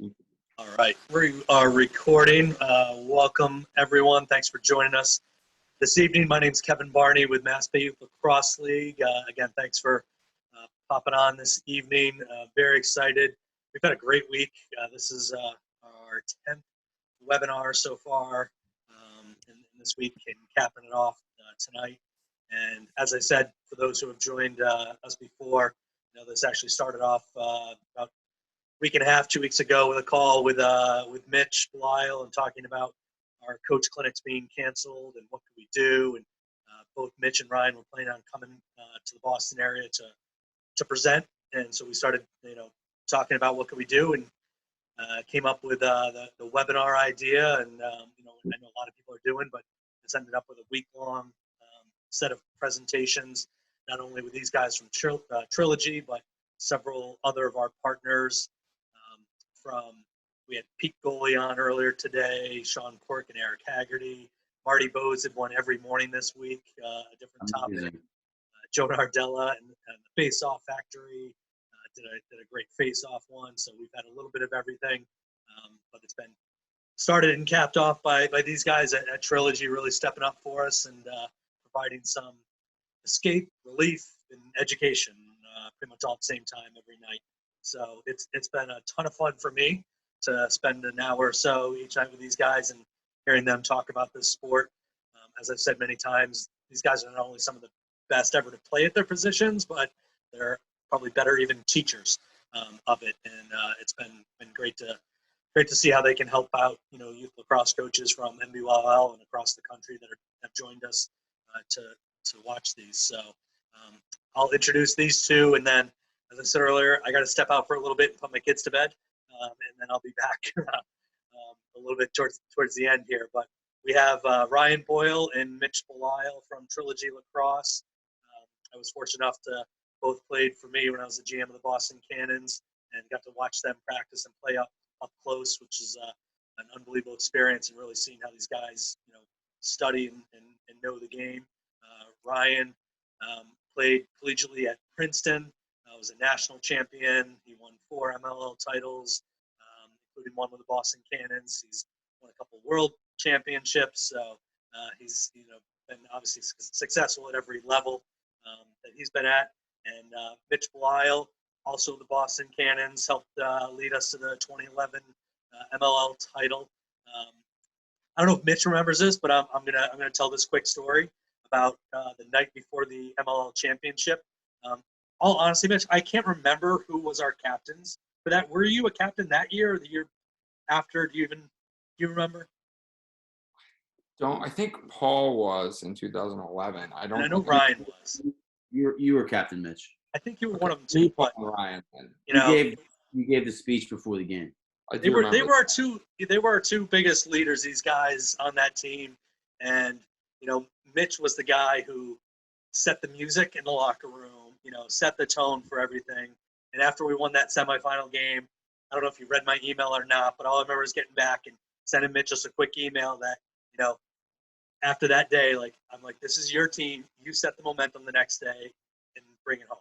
All right, we are recording. Welcome, everyone. Thanks for joining us this evening. My name is Kevin Barney with Mass Bay Youth Lacrosse League. Again, thanks for popping on this evening. Very excited. We've had a great week. This is our 10th webinar so far in this week, and capping it off tonight. And as I said, for those who have joined us before, this actually started off about week and a half, 2 weeks ago, with a call with Mitch, Belisle, and talking about our coach clinics being canceled and what could we do. And both Mitch and Ryan were planning on coming to the Boston area to present. And so we started, talking about what could we do, and came up with the webinar idea. And I know a lot of people are doing, but it's ended up with a week-long set of presentations, not only with these guys from Trilogy, but several other of our partners. We had Pete Goalie on earlier today, Sean Quirk and Eric Haggerty. Marty Bowes had one every morning this week, a different topic. Joe Nardella and the Face Off Factory did a great Face Off one. So we've had a little bit of everything, but it's been started and capped off by these guys at Trilogy, really stepping up for us and providing some escape, relief, and education pretty much all at the same time every night. So it's been a ton of fun for me to spend an hour or so each night with these guys and hearing them talk about this sport. As I've said many times, these guys are not only some of the best ever to play at their positions, but they're probably better even teachers of it. And it's been great to see how they can help out, youth lacrosse coaches from NBYL and across the country that have joined us to watch these. So I'll introduce these two, and then, as I said earlier, I got to step out for a little bit and put my kids to bed, and then I'll be back a little bit towards the end here. But we have Ryan Boyle and Mitch Belisle from Trilogy Lacrosse. I was fortunate enough to both played for me when I was the GM of the Boston Cannons, and got to watch them practice and play up close, which is an unbelievable experience, and really seeing how these guys, study and know the game. Ryan played collegiately at Princeton. Was a national champion. He won 4 MLL titles, including one with the Boston Cannons. He's won a couple world championships. So he's been obviously successful at every level that he's been at. And Mitch Belisle, also the Boston Cannons, helped lead us to the 2011 MLL title. I don't know if Mitch remembers this, but I'm gonna tell this quick story about the night before the MLL championship. All honesty, Mitch, I can't remember who was our captains for that. Were you a captain that year or the year after? Do you remember? I think Paul was in 2011. I know Ryan was. You were captain, Mitch. I think you were one of them too. But Ryan. You gave the speech before the game. They were our two biggest leaders, these guys on that team. And Mitch was the guy who set the music in the locker room, set the tone for everything. And after we won that semifinal game, I don't know if you read my email or not, but all I remember is getting back and sending Mitch just a quick email that, after that day, I'm like, this is your team. You set the momentum the next day and bring it home.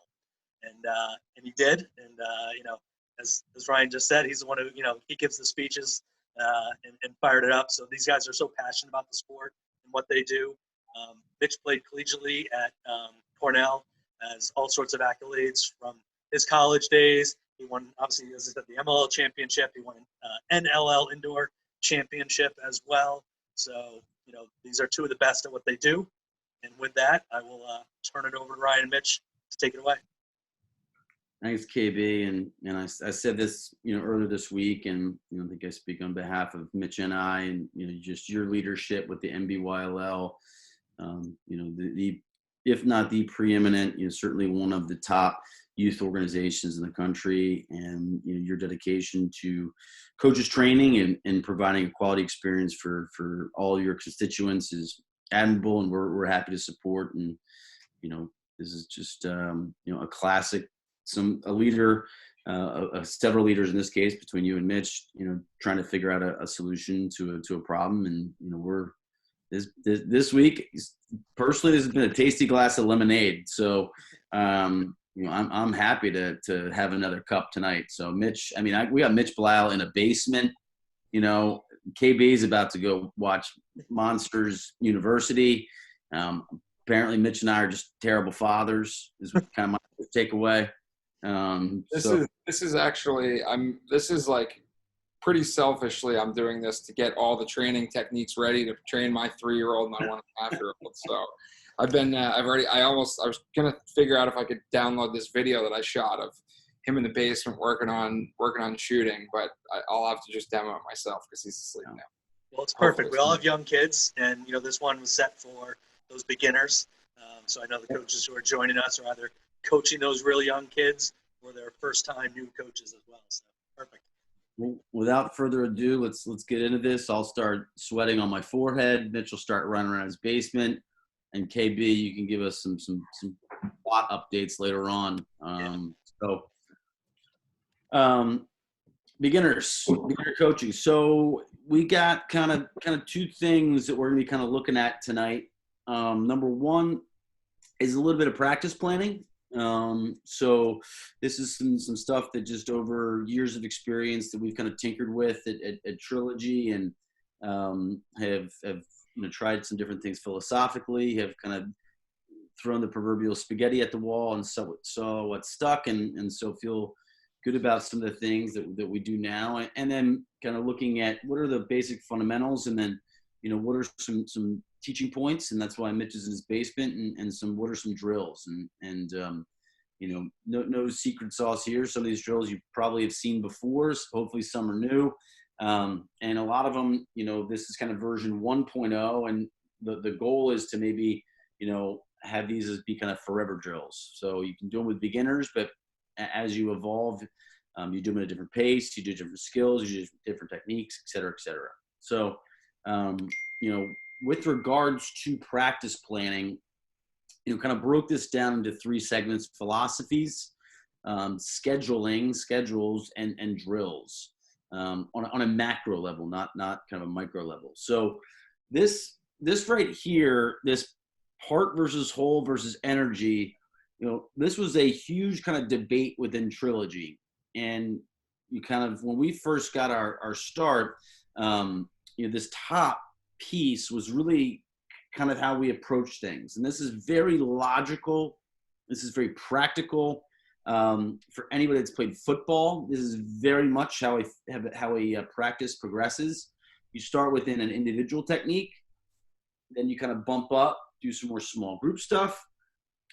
And he did. And, as Ryan just said, he's the one who, he gives the speeches and fired it up. So these guys are so passionate about the sport and what they do. Mitch played collegiately at Cornell, has all sorts of accolades from his college days. He won, obviously, as I said, the MLL championship. He won an NLL indoor championship as well. So, these are two of the best at what they do. And with that, I will turn it over to Ryan and Mitch to take it away. Thanks, KB. And I said this, earlier this week, and I think I speak on behalf of Mitch and I, and just your leadership with the NBYLL. If not the preeminent, certainly one of the top youth organizations in the country, and your dedication to coaches training and providing a quality experience for all your constituents is admirable, and we're happy to support. And this is just a classic. A leader, several leaders in this case, between you and Mitch, trying to figure out a solution to a problem. And we're this week, personally, this has been a tasty glass of lemonade. So I'm happy to have another cup tonight. So Mitch, we got Mitch Belisle in a basement. KB is about to go watch Monsters University. Apparently Mitch and I are just terrible fathers is kind of my takeaway. This is actually, this is like pretty selfishly, I'm doing this to get all the training techniques ready to train my 3-year-old and my 1.5-year-old. So I've been, I was going to figure out if I could download this video that I shot of him in the basement working on shooting, but I'll have to just demo it myself because he's asleep now. Well, it's perfect. We all have young kids, and this one was set for those beginners. So I know the coaches who are joining us are either coaching those really young kids or they're first-time new coaches as well. So perfect. Well, without further ado, let's get into this. I'll start sweating on my forehead. Mitch will start running around his basement, and KB, you can give us some plot updates later on. Beginner coaching. So we got kind of two things that we're going to be kind of looking at tonight. Number one is a little bit of practice planning. So this is some stuff that just over years of experience that we've kind of tinkered with at Trilogy, and have tried some different things philosophically, have kind of thrown the proverbial spaghetti at the wall and saw what stuck, and so feel good about some of the things that we do now, and then kind of looking at what are the basic fundamentals, and then what are some teaching points, and that's why Mitch is in his basement, and what are some drills, and no secret sauce here. Some of these drills you probably have seen before, so hopefully some are new, and a lot of them, this is kind of version 1.0, and the goal is to maybe have these as be kind of forever drills. So you can do them with beginners, but as you evolve, you do them at a different pace, you do different skills, you do different techniques, et cetera, et cetera. So, with regards to practice planning, kind of broke this down into 3 segments: philosophies, schedules, and drills, on a macro level, not kind of a micro level. So this right here, this heart versus whole versus energy, this was a huge kind of debate within Trilogy. And you kind of, when we first got our start, this top piece was really kind of how we approach things. And this is very logical. This is very practical. For anybody that's played football, this is very much how a practice progresses. You start within an individual technique, then you kind of bump up, do some more small group stuff,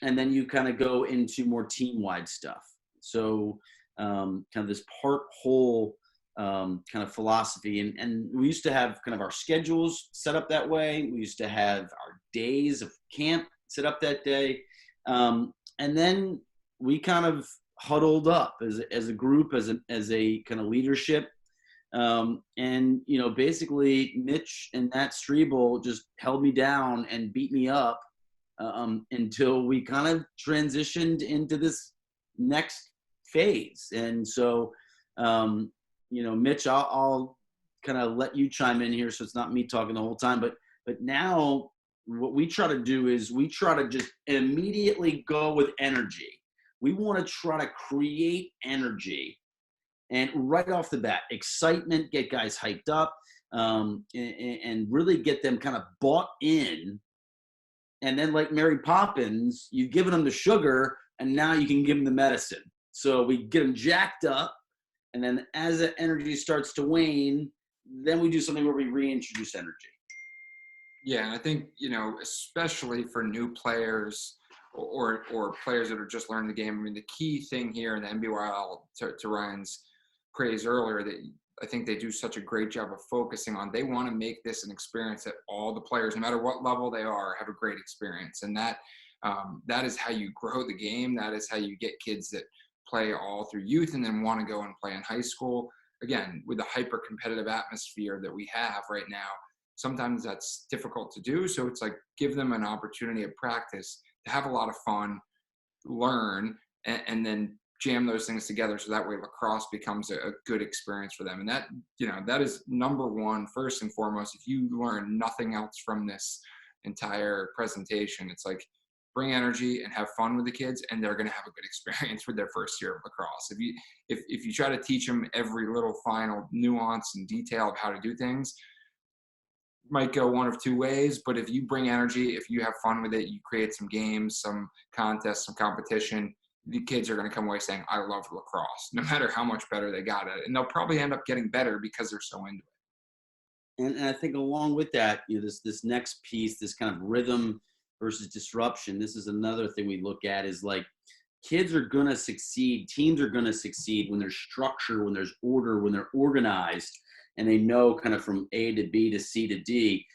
and then you kind of go into more team-wide stuff. So kind of this part-whole kind of philosophy. And we used to have kind of our schedules set up that way. We used to have our days of camp set up that day. And then we kind of huddled up as a group, as a kind of leadership. And, basically Mitch and Nat Strebel just held me down and beat me up until we kind of transitioned into this next phase. And so, Mitch, I'll kind of let you chime in here, so it's not me talking the whole time. But now what we try to do is we try to just immediately go with energy. We want to try to create energy. And right off the bat, excitement, get guys hyped up, and really get them kind of bought in. And then, like Mary Poppins, you've given them the sugar, and now you can give them the medicine. So we get them jacked up, and then as the energy starts to wane, then we do something where we reintroduce energy. Yeah, and I think, especially for new players or players that are just learning the game, the key thing here in the NBYL, to Ryan's praise earlier, that I think they do such a great job of focusing on, they want to make this an experience that all the players, no matter what level they are, have a great experience. And that is how you grow the game. That is how you get kids that play all through youth and then want to go and play in high school. Again, with the hyper competitive atmosphere that we have right now, sometimes that's difficult to do. So it's like, give them an opportunity of practice to have a lot of fun, learn, and then jam those things together, so that way lacrosse becomes a good experience for them. And that, that is number one, first and foremost. If you learn nothing else from this entire presentation, it's like, bring energy and have fun with the kids, and they're going to have a good experience with their first year of lacrosse. If you try to teach them every little final nuance and detail of how to do things, might go one of two ways. But if you bring energy, if you have fun with it, you create some games, some contests, some competition, the kids are going to come away saying, I love lacrosse, no matter how much better they got at it. And they'll probably end up getting better because they're so into it. And I think along with that, this next piece, this kind of rhythm versus disruption, this is another thing we look at is like kids are going to succeed. Teams are going to succeed when there's structure, when there's order, when they're organized, and they know kind of from A to B to C to D.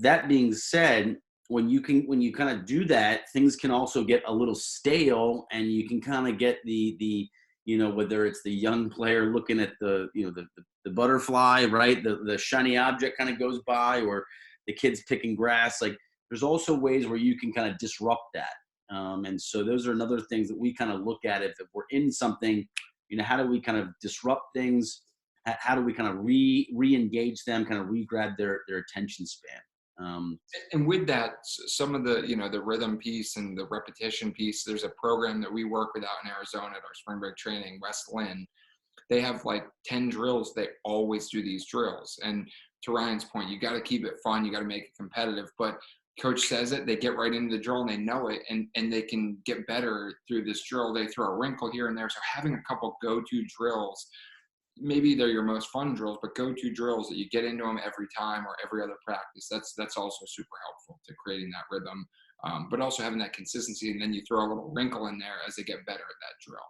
That being said, when you kind of do that, things can also get a little stale, and you can kind of get the whether it's the young player looking at the butterfly, right? The shiny object kind of goes by, or the kids picking grass. Like there's also ways where you can kind of disrupt that. And so those are another things that we kind of look at if we're in something, how do we kind of disrupt things? How do we kind of re-engage them, kind of re-grab their attention span? And with that, some of the, the rhythm piece and the repetition piece, there's a program that we work with out in Arizona at our spring break training, West Lynn. They have like 10 drills. They always do these drills. And to Ryan's point, you got to keep it fun. You got to make it competitive. But coach says it, they get right into the drill and they know it, and they can get better through this drill. They throw a wrinkle here and there. So having a couple go-to drills, maybe they're your most fun drills, but go-to drills that you get into them every time or every other practice, that's also super helpful to creating that rhythm, but also having that consistency, and then you throw a little wrinkle in there as they get better at that drill.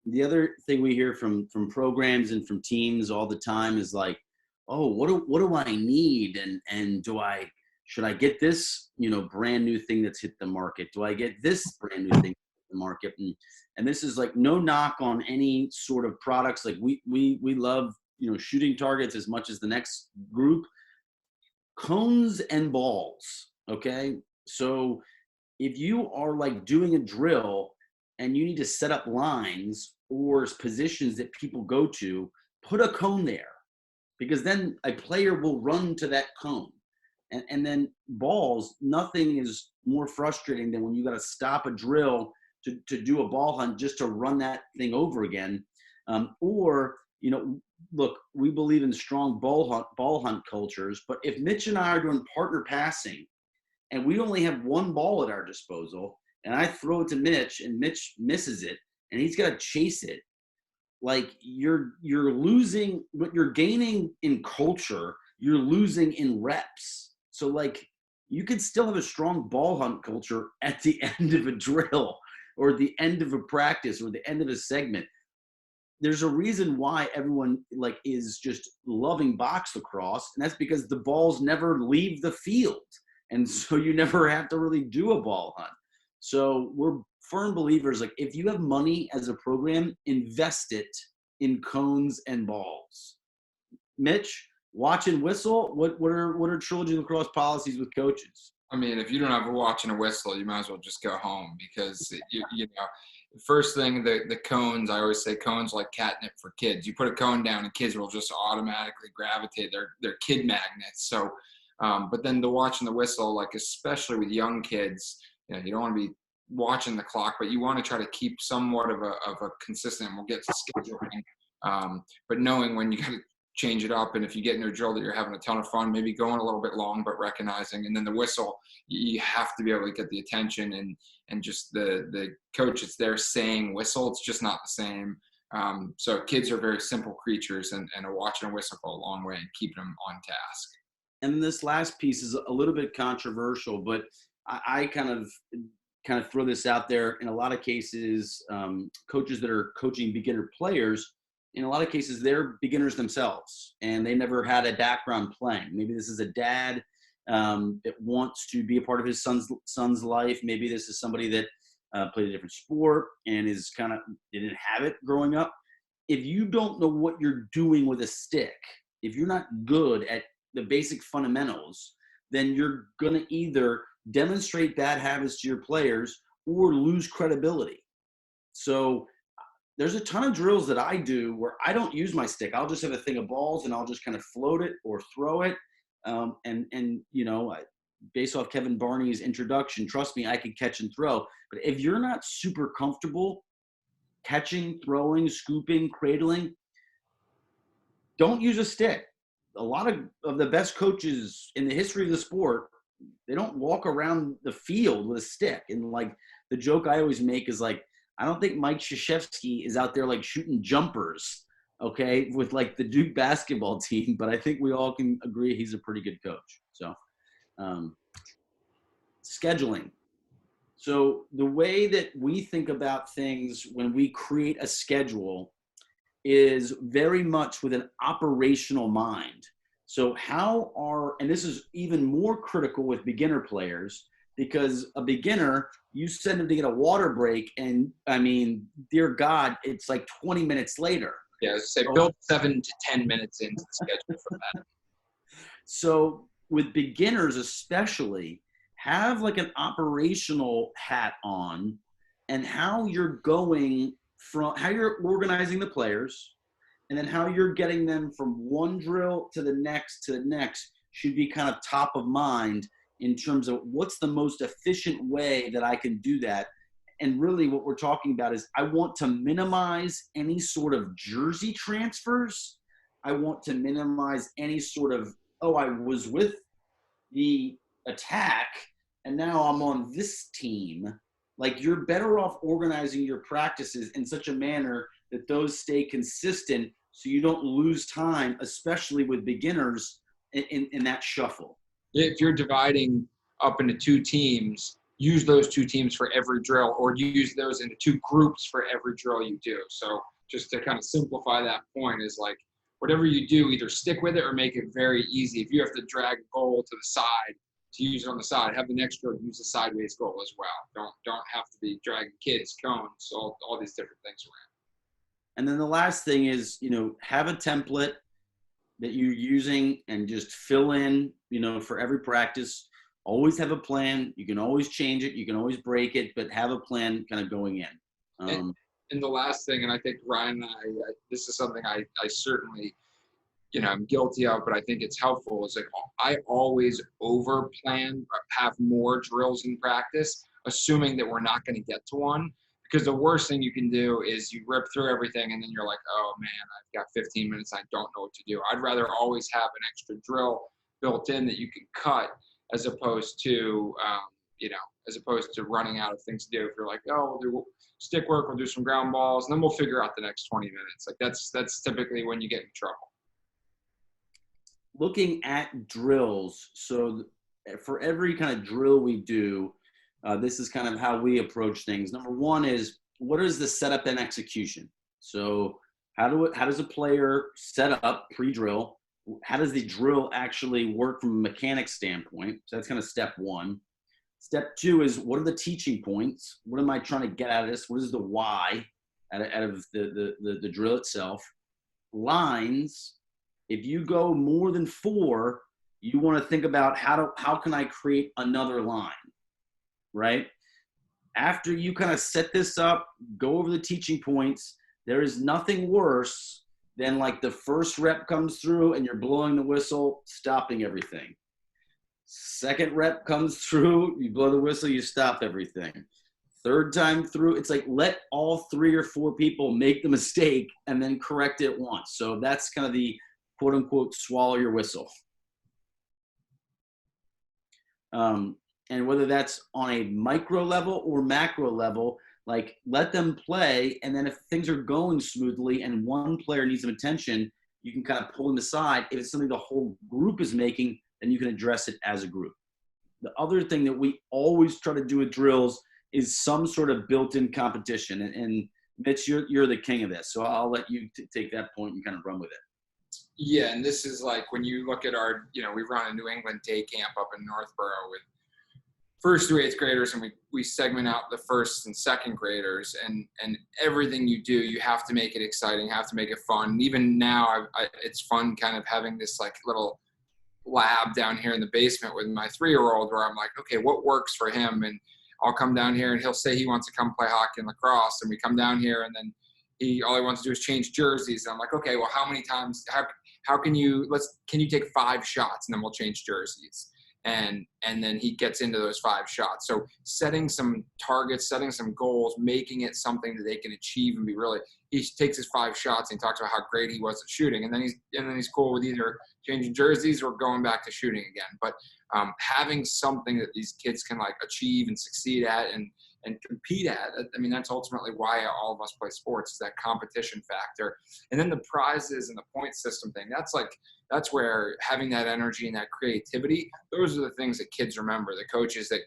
The other thing we hear from programs and from teams all the time is like, oh, what do I need, and should I get this brand new thing that's hit the market? Do I get this brand new thing the market? And this is like no knock on any sort of products. Like we love shooting targets as much as the next group. Cones and balls, okay? So if you are like doing a drill and you need to set up lines or positions that people go to, put a cone there, because then a player will run to that cone. And then balls, nothing is more frustrating than when you got to stop a drill to do a ball hunt just to run that thing over again. Look, we believe in strong ball hunt cultures, but if Mitch and I are doing partner passing and we only have one ball at our disposal, and I throw it to Mitch and Mitch misses it and he's got to chase it, like you're losing what you're gaining in culture, you're losing in reps. So like you could still have a strong ball hunt culture at the end of a drill or the end of a practice or the end of a segment. There's a reason why everyone like is just loving box lacrosse, and that's because the balls never leave the field. And so you never have to really do a ball hunt. So we're firm believers, like if you have money as a program, invest it in cones and balls. Mitch, watch and whistle. What are Trilogy lacrosse policies with coaches? I mean, if you don't have a watch and a whistle, you might as well just go home, because first thing, the cones, I always say cones like catnip for kids. You put a cone down and kids will just automatically gravitate. They're kid magnets. So, but then the watch and the whistle, like especially with young kids, you don't want to be watching the clock, but you want to try to keep somewhat of a consistent, we'll get to scheduling, but knowing when you got to change it up. And if you get into a drill that you're having a ton of fun, maybe going a little bit long, but recognizing. And then the whistle, you have to be able to get the attention and just the coach is there saying whistle. It's just not the same. So kids are very simple creatures, and a watch and a whistle go a long way in keeping them on task. And this last piece is a little bit controversial, but I kind of throw this out there. In a lot of cases, coaches that are coaching beginner players, in a lot of cases, they're beginners themselves, and they never had a background playing. Maybe this is a dad that wants to be a part of his son's life. Maybe this is somebody that played a different sport and didn't have it growing up. If you don't know what you're doing with a stick, if you're not good at the basic fundamentals, then you're going to either demonstrate bad habits to your players or lose credibility. So there's a ton of drills that I do where I don't use my stick. I'll just have a thing of balls and I'll just kind of float it or throw it. based off Kevin Barney's introduction, trust me, I can catch and throw. But if you're not super comfortable catching, throwing, scooping, cradling, don't use a stick. A lot of the best coaches in the history of the sport, they don't walk around the field with a stick. And like the joke I always make is like, I don't think Mike Krzyzewski is out there like shooting jumpers, okay, with like the Duke basketball team, but I think we all can agree he's a pretty good coach. So scheduling. So the way that we think about things when we create a schedule is very much with an operational mind. So and this is even more critical with beginner players, because a beginner, you send them to get a water break, and I mean, dear God, it's like 20 minutes later. Yeah, say build 7 to 10 minutes into the schedule for that. So with beginners especially, have like an operational hat on, and how you're organizing the players, and then how you're getting them from one drill to the next should be kind of top of mind in terms of what's the most efficient way that I can do that. And really what we're talking about is I want to minimize any sort of jersey transfers. I want to minimize any sort of, I was with the attack and now I'm on this team. Like, you're better off organizing your practices in such a manner that those stay consistent so you don't lose time, especially with beginners in that shuffle. If you're dividing up into 2 teams, use those 2 teams for every drill, or use those into 2 groups for every drill you do. So just to kind of simplify that point is like, whatever you do, either stick with it or make it very easy. If you have to drag a goal to the side to use it on the side, have the next drill use a sideways goal as well. Don't have to be dragging kids, cones, all these different things around. And then the last thing is, have a template that you're using and just fill in, for every practice. Always have a plan. You can always change it. You can always break it, but have a plan kind of going in. And the last thing, and I think Ryan and I, this is something I certainly, I'm guilty of, but I think it's helpful, is like I always over plan, have more drills in practice, assuming that we're not going to get to one. Because the worst thing you can do is you rip through everything and then you're like, oh man, I've got 15 minutes. I don't know what to do. I'd rather always have an extra drill built in that you can cut, as opposed to, running out of things to do. If you're like, oh, we'll do stick work, we'll do some ground balls, and then we'll figure out the next 20 minutes. Like that's typically when you get in trouble. Looking at drills. So for every kind of drill we do, this is kind of how we approach things. Number one is, what is the setup and execution? So how does a player set up pre-drill? How does the drill actually work from a mechanics standpoint? So that's kind of step one. Step two is, what are the teaching points? What am I trying to get out of this? What is the why out of the drill itself? Lines. If you go more than 4, you want to think about how can I create another line? Right? After you kind of set this up, go over the teaching points, there is nothing worse than like the first rep comes through and you're blowing the whistle, stopping everything. Second rep comes through, you blow the whistle, you stop everything. Third time through, it's like, let all 3 or 4 people make the mistake and then correct it once. So that's kind of the quote unquote swallow your whistle. And whether that's on a micro level or macro level, like, let them play. And then if things are going smoothly and one player needs some attention, you can kind of pull them aside. If it's something the whole group is making, then you can address it as a group. The other thing that we always try to do with drills is some sort of built-in competition. And Mitch, you're the king of this. So I'll let you take that point and kind of run with it. Yeah, and this is like when you look at our, we run a New England day camp up in Northborough with 1st through 8th graders, and we segment out the 1st and 2nd graders, and everything you do, you have to make it exciting, have to make it fun. And even now, it's fun kind of having this like little lab down here in the basement with my 3-year-old, where I'm like, okay, what works for him? And I'll come down here and he'll say he wants to come play hockey and lacrosse, and we come down here and then all he wants to do is change jerseys. And I'm like, okay, well, how many times, can you take 5 shots and then we'll change jerseys? and then he gets into those 5 shots. So setting some targets, setting some goals, making it something that they can achieve and be really. He takes his 5 shots and he talks about how great he was at shooting, and then he's cool with either changing jerseys or going back to shooting again. But having something that these kids can like achieve and succeed at and compete at. I mean, that's ultimately why all of us play sports, is that competition factor. And then the prizes and the point system thing, that's where having that energy and that creativity, those are the things that kids remember. The coaches that,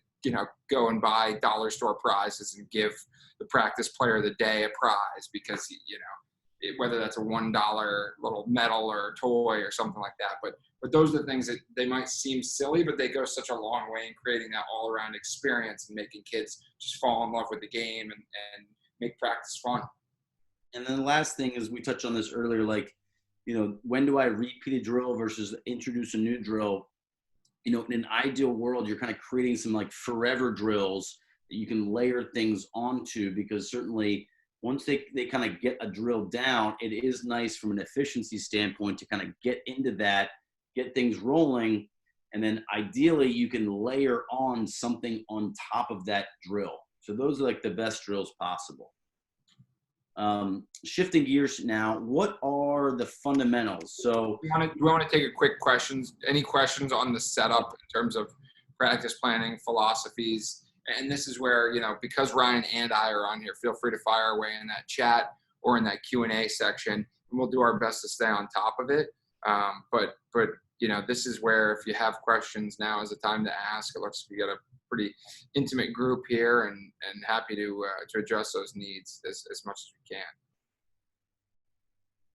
go and buy dollar store prizes and give the practice player of the day a prize because, whether that's a $1 little medal or toy or something like that. But those are the things that they might seem silly, but they go such a long way in creating that all-around experience and making kids just fall in love with the game and make practice fun. And then the last thing is, we touched on this earlier, like, when do I repeat a drill versus introduce a new drill? In an ideal world, you're kind of creating some like forever drills that you can layer things onto, because certainly once they kind of get a drill down, it is nice from an efficiency standpoint to kind of get into that, get things rolling, and then ideally you can layer on something on top of that drill. So those are like the best drills possible. Shifting gears now, what are the fundamentals? So we want to take a quick questions. Any questions on the setup in terms of practice planning, philosophies? And this is where, because Ryan and I are on here, feel free to fire away in that chat or in that Q&A section, and we'll do our best to stay on top of it. But this is where, if you have questions, now is the time to ask. It looks like we got a pretty intimate group here, and happy to address those needs as much as we can.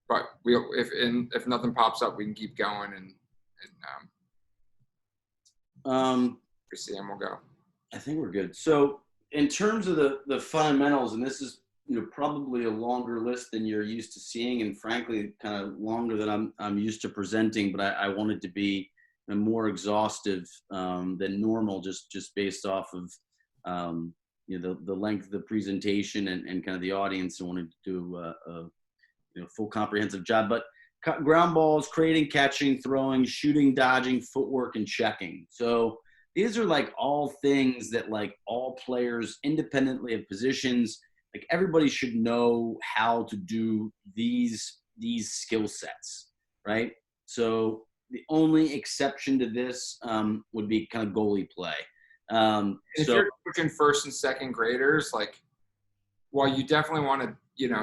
But if nothing pops up, we can keep going and we see, and we'll go. I think we're good. So in terms of the fundamentals, and this is probably a longer list than you're used to seeing, and frankly kind of longer than I'm used to presenting, but I wanted to be more exhaustive than normal, just based off of the length of the presentation and kind of the audience. I wanted to do a full comprehensive job. But ground balls, creating, catching, throwing, shooting, dodging, footwork, and checking. So these are like all things that like all players independently of positions, like everybody should know how to do these skill sets, right? So the only exception to this would be kind of goalie play. If you're coaching first and second graders, like, while you definitely want to,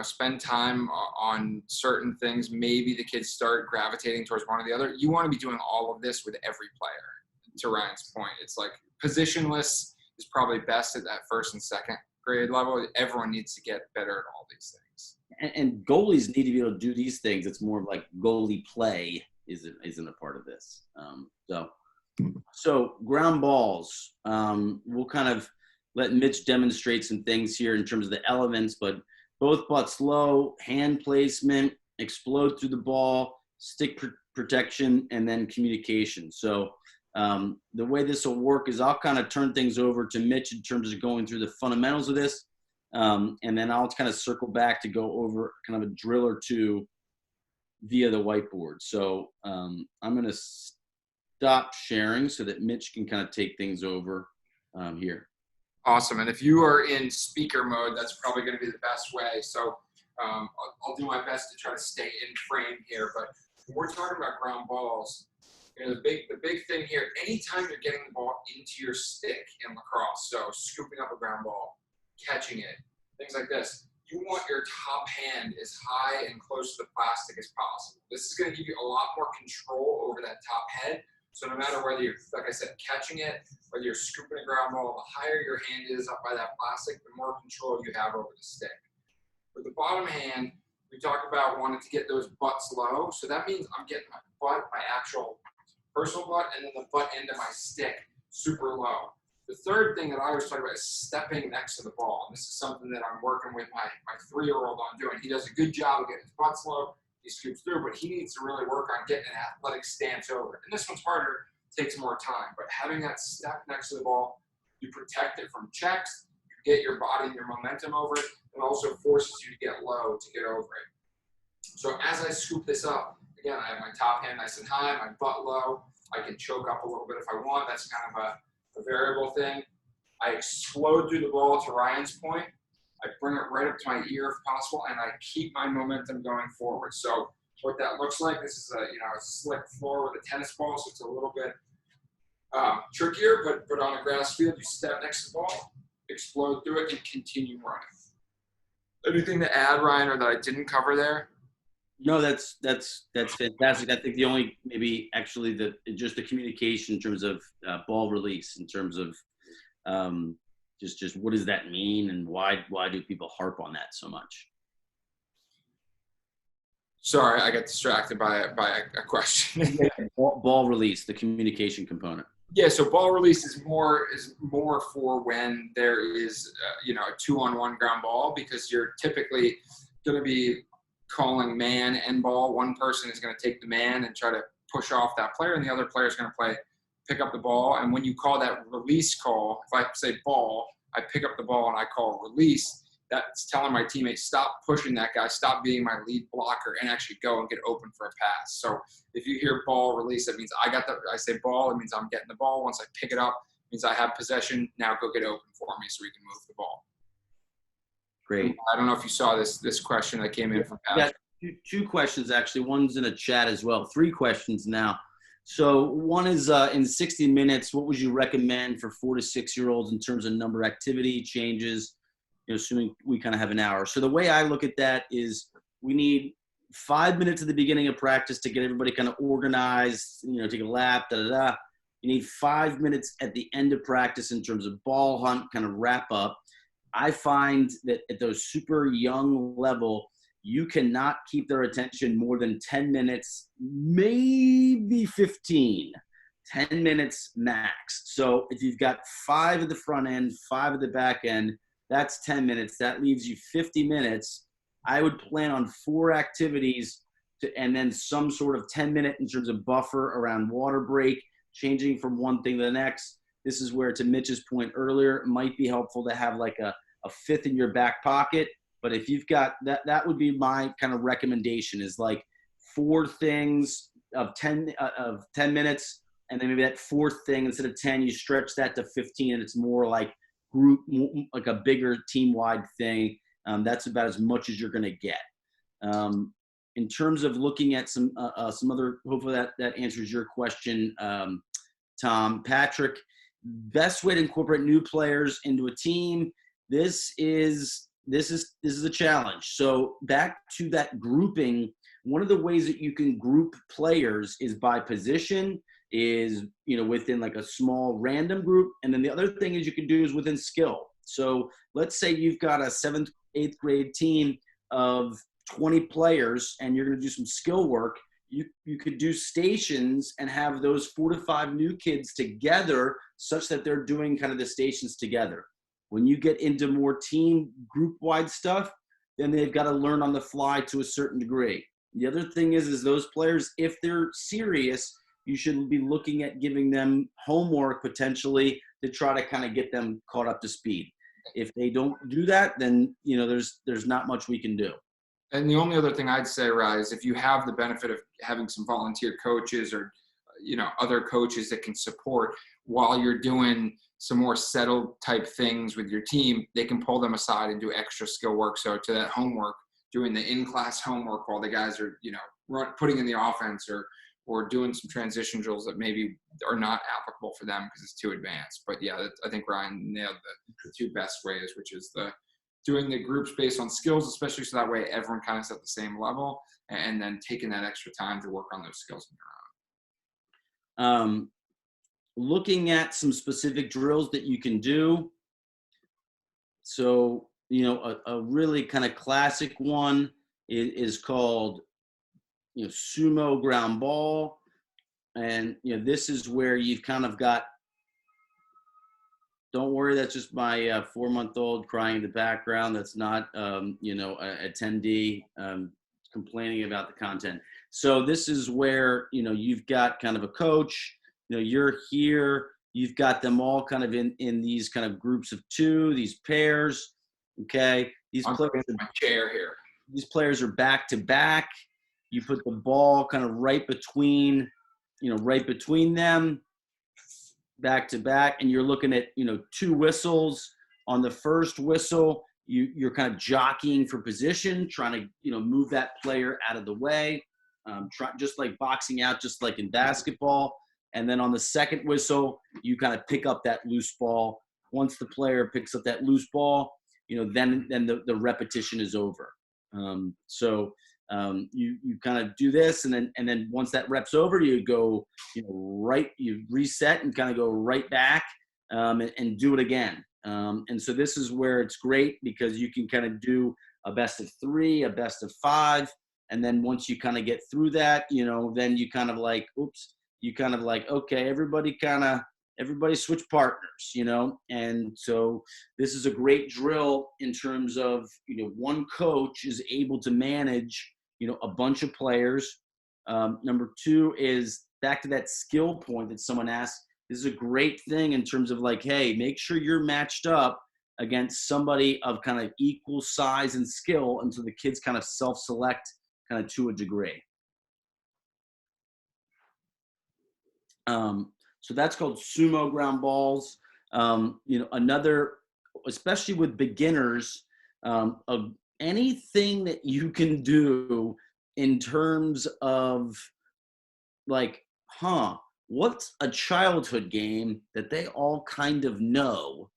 spend time on certain things, maybe the kids start gravitating towards one or the other. You want to be doing all of this with every player. To Ryan's point, it's like positionless is probably best at that first and second grade level. Everyone needs to get better at all these things. And goalies need to be able to do these things. It's more of like goalie play isn't a part of this. So ground balls, we'll kind of let Mitch demonstrate some things here in terms of the elements, but both butts low, hand placement, explode through the ball, stick protection, and then communication. So the way this will work is I'll kind of turn things over to Mitch in terms of going through the fundamentals of this. And then I'll kind of circle back to go over kind of a drill or two via the whiteboard. So I'm going to stop sharing so that Mitch can kind of take things over here. Awesome. And if you are in speaker mode, that's probably going to be the best way. So I'll do my best to try to stay in frame here. But when we're talking about ground balls, the big thing here, anytime you're getting the ball into your stick in lacrosse, so scooping up a ground ball, catching it, things like this, you want your top hand as high and close to the plastic as possible. This is going to give you a lot more control over that top head. So no matter whether you're, like I said, catching it, whether you're scooping a ground ball, the higher your hand is up by that plastic, the more control you have over the stick. With the bottom hand, we talked about wanting to get those butts low. So that means I'm getting my butt, my actual personal butt, and then the butt end of my stick super low. The third thing that I always talk about is stepping next to the ball. And this is something that I'm working with my 3-year-old on doing. He does a good job of getting his butt low. He scoops through, but he needs to really work on getting an athletic stance over it. And this one's harder, takes more time. But having that step next to the ball, you protect it from checks, you get your body and your momentum over it, and also forces you to get low to get over it. So as I scoop this up, again, I have my top hand nice and high, my butt low. I can choke up a little bit if I want. That's kind of a variable thing. I explode through the ball to Ryan's point. I bring it right up to my ear if possible, and I keep my momentum going forward. So what that looks like, this is a slick floor with a tennis ball, so it's a little bit trickier, but on a grass field, you step next to the ball, explode through it, and continue running. Anything to add, Ryan, or that I didn't cover there? No, that's fantastic. I think the only maybe actually just the communication in terms of ball release, in terms of just what does that mean, and why do people harp on that so much? Sorry, I got distracted by a question. Ball release, the communication component. Yeah, so ball release is more for when there is a 2-on-1 ground ball, because you're typically going to be calling man and ball. One person is going to take the man and try to push off that player, and the other player is going to pick up the ball. And when you call that release call, if I say ball, I pick up the ball and I call release. That's telling my teammates, stop pushing that guy, stop being my lead blocker, and actually go and get open for a pass. So if you hear ball release, that means I say ball, it means I'm getting the ball. Once I pick it up, it means I have possession. Now go get open for me so we can move the ball. Great. I don't know if you saw this question that came in from Patrick. Yeah, two questions, actually. One's in a chat as well. 3 questions now. So one is in 60 minutes, what would you recommend for 4 to 6-year-olds in terms of number activity changes, assuming we kind of have an hour? So the way I look at that is we need 5 minutes at the beginning of practice to get everybody kind of organized, take a lap, You need 5 minutes at the end of practice in terms of ball hunt, kind of wrap up. I find that at those super young level, you cannot keep their attention more than 10 minutes, maybe 15, 10 minutes max. So if you've got 5 at the front end, 5 at the back end, that's 10 minutes. That leaves you 50 minutes. I would plan on 4 activities and then some sort of 10-minute in terms of buffer around water break, changing from one thing to the next. This is where, to Mitch's point earlier, it might be helpful to have like a 5th in your back pocket. But if you've got that would be my kind of recommendation, is like 4 things of 10 minutes. And then maybe that 4th thing, instead of 10, you stretch that to 15, and it's more like group, like a bigger team-wide thing. That's about as much as you're going to get. In terms of looking at some other, hopefully that answers your question, Tom. Patrick, best way to incorporate new players into a team. This is a challenge. So back to that grouping, one of the ways that you can group players is by position, is within like a small random group. And then the other thing is you can do is within skill. So let's say you've got a 7th, 8th grade team of 20 players and you're going to do some skill work. You could do stations and have those 4 to 5 new kids together such that they're doing kind of the stations together. When you get into more team group-wide stuff, then they've got to learn on the fly to a certain degree. The other thing is those players, if they're serious, you should be looking at giving them homework potentially to try to kind of get them caught up to speed. If they don't do that, then there's not much we can do. And the only other thing I'd say, Ryan, is if you have the benefit of having some volunteer coaches or other coaches that can support while you're doing some more settled type things with your team, they can pull them aside and do extra skill work. So to that homework, doing the in-class homework while the guys are putting in the offense or doing some transition drills that maybe are not applicable for them because it's too advanced. But yeah, I think Ryan nailed the 2 best ways, which is doing the groups based on skills, especially so that way everyone kind of is at the same level, and then taking that extra time to work on those skills on your own. Looking at some specific drills that you can do. So, a really kind of classic one is called, sumo ground ball. And, this is where you've kind of got, don't worry, that's just my 4-month-old crying in the background. That's not, a attendee complaining about the content. So this is where, you've got kind of a coach, you're here, you've got them all kind of in these kind of groups of 2, these pairs. Okay. I'm playing in my chair here. These players are back to back. you put the ball kind of right between them, back to back, and you're looking at, 2 whistles. On the first whistle, you're kind of jockeying for position, trying to, move that player out of the way, just like boxing out, just like in basketball. And then on the second whistle, you kind of pick up that loose ball. Once the player picks up that loose ball, then the repetition is over. So you kind of do this, and then once that rep's over, you go, right, you reset and kind of go right back, and do it again. And so this is where it's great, because you can kind of do a best of 3, a best of 5. And then once you kind of get through that, then you kind of like, okay, everybody switch partners, and so this is a great drill in terms of, one coach is able to manage, a bunch of players. Number 2 is back to that skill point that someone asked. This is a great thing in terms of like, hey, make sure you're matched up against somebody of kind of equal size and skill, and so the kids kind of self-select kind of to a degree. So that's called sumo ground balls. Another, especially with beginners, of anything that you can do in terms of like, what's a childhood game that they all kind of know?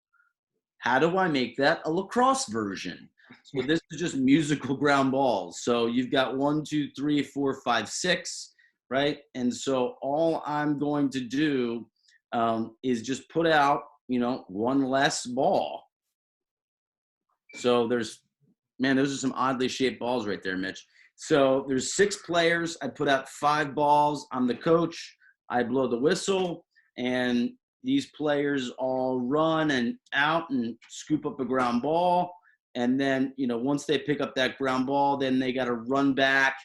How do I make that a lacrosse version? So this is just musical ground balls. So you've got 1, 2, 3, 4, 5, 6. Right? And so all I'm going to do is just put out, 1 less ball. So those are some oddly shaped balls right there, Mitch. So there's 6 players. I put out 5 balls. I'm the coach. I blow the whistle, and these players all run and out and scoop up a ground ball. And then, once they pick up that ground ball, then they got to run back,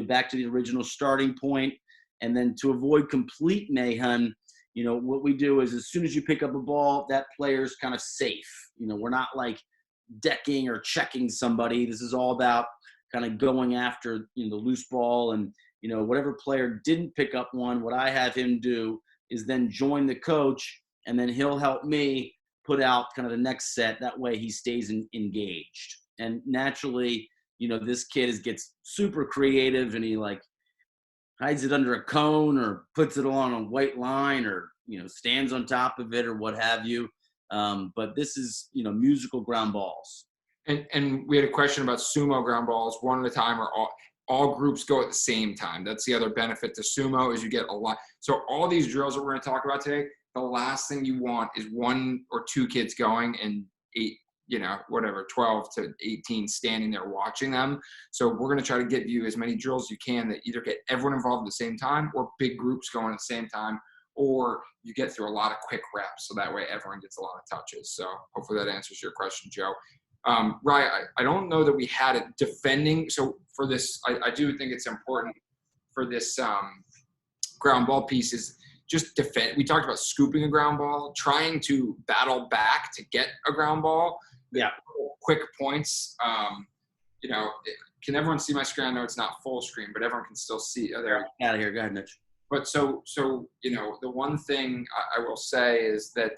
back to the original starting point. And then to avoid complete mayhem, what we do is as soon as you pick up a ball, that player's kind of safe. We're not like decking or checking somebody. This is all about kind of going after, the loose ball. And, whatever player didn't pick up one, what I have him do is then join the coach, and then he'll help me put out kind of the next set. That way he stays engaged. And naturally, this kid gets super creative, and he like hides it under a cone or puts it on a white line, or, stands on top of it or what have you. But this is, musical ground balls. And we had a question about sumo ground balls, one at a time, or all groups go at the same time. That's the other benefit to sumo, is you get a lot. So all these drills that we're going to talk about today, the last thing you want is 1 or 2 kids going and 12 to 18 standing there watching them. So we're going to try to get you as many drills as you can that either get everyone involved at the same time, or big groups going at the same time, or you get through a lot of quick reps. So that way everyone gets a lot of touches. So hopefully that answers your question, Joe. Ryan, I don't know that we had it defending. So for this, I do think it's important for this ground ball piece is just defend. We talked about scooping a ground ball, trying to battle back to get a ground ball. Yeah. Quick points. Can everyone see my screen? I know it's not full screen, but everyone can still see. Oh, there. Out of here. Go ahead, Mitch. But so the one thing I will say is that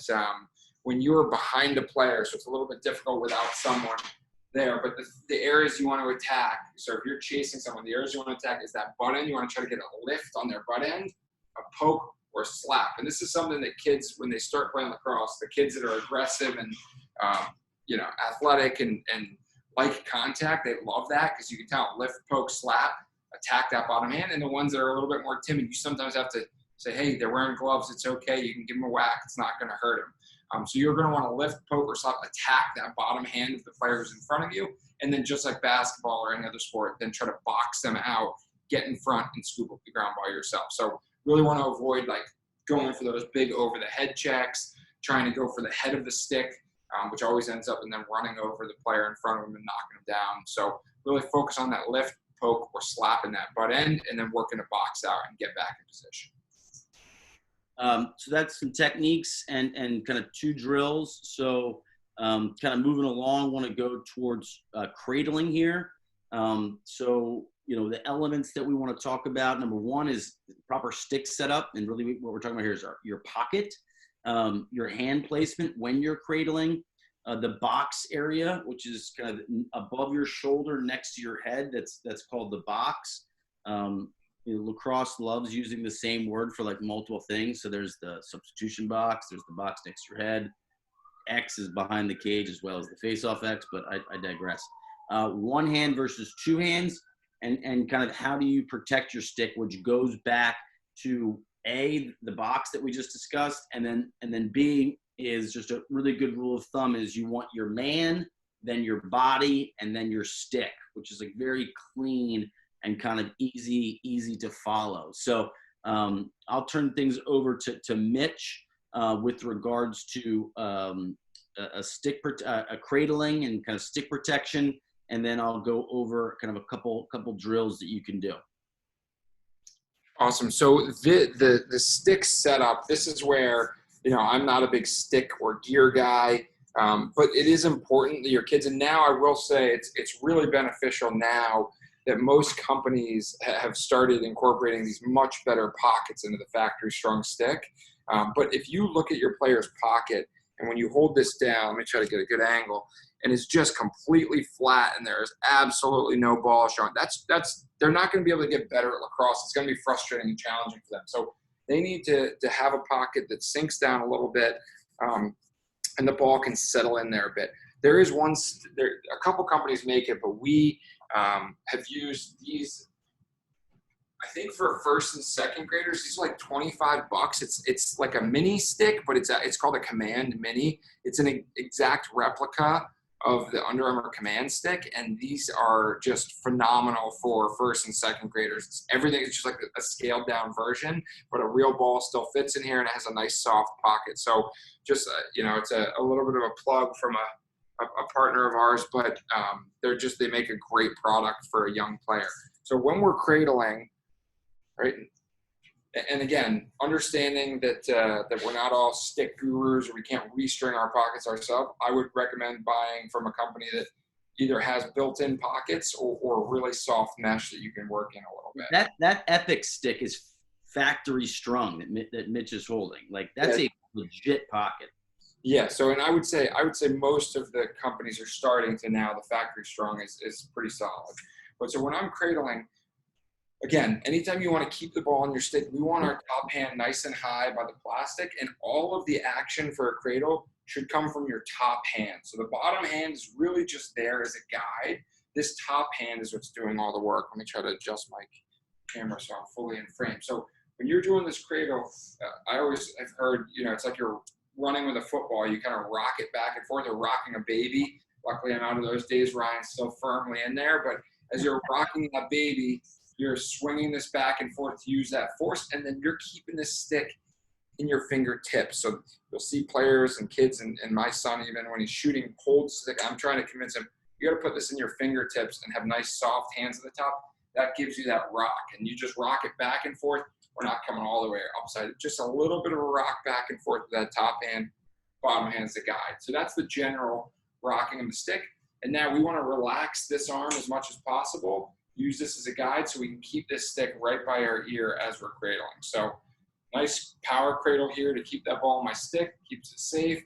when you're behind a player, so it's a little bit difficult without someone there, but the areas you want to attack, so if you're chasing someone, the areas you want to attack is that butt end. You want to try to get a lift on their butt end, a poke, or a slap. And this is something that kids, when they start playing lacrosse, the kids that are aggressive and athletic and like contact, they love that, because you can tell lift, poke, slap, attack that bottom hand. And the ones that are a little bit more timid, you sometimes have to say, hey, they're wearing gloves, it's okay, you can give them a whack, it's not going to hurt them. So you're going to want to lift, poke, or slap, attack that bottom hand of the player who's in front of you, and then just like basketball or any other sport, then try to box them out, get in front, and scoop up the ground ball yourself. So really want to avoid like going for those big over the head checks, trying to go for the head of the stick, which always ends up in them running over the player in front of them and knocking them down. So really focus on that lift, poke, or slap in that butt end, and then working to box out and get back in position. So that's some techniques and kind of 2 drills. So kind of moving along, want to go towards cradling here. So the elements that we want to talk about. Number one is proper stick setup. And really what we're talking about here is your pocket, your hand placement when you're cradling, the box area, which is kind of above your shoulder next to your head. That's called the box. Lacrosse loves using the same word for like multiple things. So there's the substitution box, there's the box next to your head. X is behind the cage as well as the face-off X, but I digress. One hand versus two hands, and kind of how do you protect your stick, which goes back to A, the box that we just discussed, and then B is just a really good rule of thumb is you want your man, then your body, and then your stick, which is like very clean and kind of easy to follow. So I'll turn things over to Mitch with regards to a cradling and kind of stick protection, and then I'll go over kind of a couple drills that you can do. Awesome. So the stick setup, this is where, I'm not a big stick or gear guy, but it is important that your kids, and now I will say it's really beneficial now that most companies have started incorporating these much better pockets into the factory strong stick. But if you look at your player's pocket, and when you hold this down, let me try to get a good angle, and it's just completely flat and there is absolutely no ball showing, they're not going to be able to get better at lacrosse. It's going to be frustrating and challenging for them. So they need to have a pocket that sinks down a little bit, and the ball can settle in there a bit. There is a couple companies make it, but we have used these, I think for first and second graders, these are like $25. It's like a mini stick, but it's called a Command Mini. It's an exact replica of the Under Armour Command stick, and these are just phenomenal for first and second graders. It's just like a scaled down version, but a real ball still fits in here, and it has a nice soft pocket. So just it's a little bit of a plug from a partner of ours, but they make a great product for a young player. So when we're cradling, right? And again, understanding that we're not all stick gurus or we can't restring our pockets ourselves, I would recommend buying from a company that either has built-in pockets or really soft mesh that you can work in a little bit. That Epic stick is factory strong that Mitch is holding. Like that's a legit pocket. Yeah. So, and I would say most of the companies are starting to now. The factory strong is pretty solid. But so when I'm cradling, again, anytime you want to keep the ball on your stick, we want our top hand nice and high by the plastic, and all of the action for a cradle should come from your top hand. So the bottom hand is really just there as a guide. This top hand is what's doing all the work. Let me try to adjust my camera so I'm fully in frame. So when you're doing this cradle, I always have heard, it's like you're running with a football. You kind of rock it back and forth, or rocking a baby. Luckily, I'm out of those days. Ryan's still firmly in there, but as you're rocking that baby, you're swinging this back and forth to use that force, and then you're keeping this stick in your fingertips. So you'll see players and kids, and my son, even when he's shooting, holds stick. I'm trying to convince him, you got to put this in your fingertips and have nice soft hands at the top. That gives you that rock, and you just rock it back and forth. We're not coming all the way upside. Just a little bit of a rock back and forth with that top hand, bottom hand's the guide. So that's the general rocking of the stick. And now we want to relax this arm as much as possible. Use this as a guide so we can keep this stick right by our ear as we're cradling. So nice power cradle here to keep that ball on my stick, keeps it safe.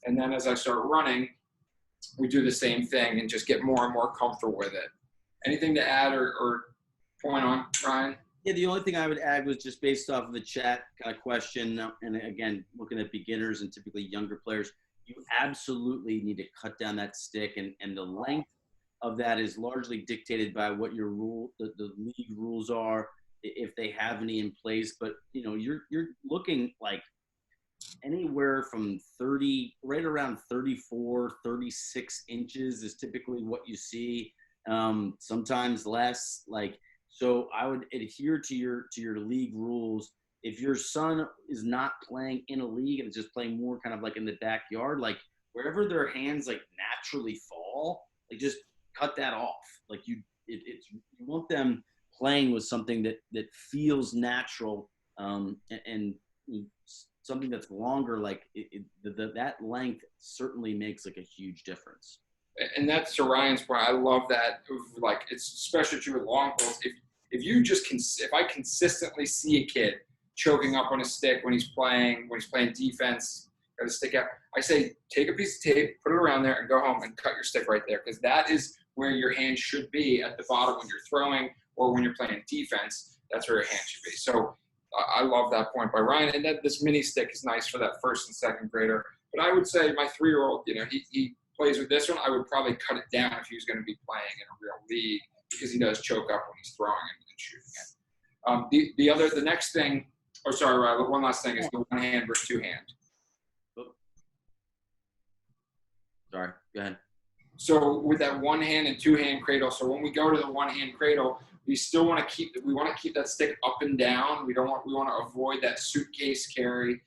And then as I start running, we do the same thing and just get more and more comfortable with it. Anything to add or point on, Ryan? Yeah, the only thing I would add was just based off of the chat kind of question, and again, looking at beginners and typically younger players, you absolutely need to cut down that stick, and the length of that is largely dictated by what your the league rules are, if they have any in place. But you're looking like anywhere from 30, right around 34, 36 inches is typically what you see. Sometimes less. So I would adhere to your league rules. If your son is not playing in a league and is just playing more kind of like in the backyard, like wherever their hands like naturally fall, like just cut that off. Like you want them playing with something that feels natural, and something that's longer. Like that length certainly makes like a huge difference. And that's to Ryan's point. I love that. Like, it's especially true with long balls. If I consistently see a kid choking up on a stick when he's playing defense, got a stick out, I say, take a piece of tape, put it around there, and go home and cut your stick right there, because that is where your hand should be at the bottom when you're throwing or when you're playing defense. That's where your hand should be. So I love that point by Ryan. And this mini stick is nice for that first and second grader. But I would say my 3-year-old, he plays with this one. I would probably cut it down if he was going to be playing in a real league, because he does choke up when he's throwing and shooting it. The next thing, one last thing is the one hand versus two hand. Sorry, go ahead. So with that one hand and two hand cradle, so when we go to the one hand cradle, we still want to keep that stick up and down. We want to avoid that suitcase carry.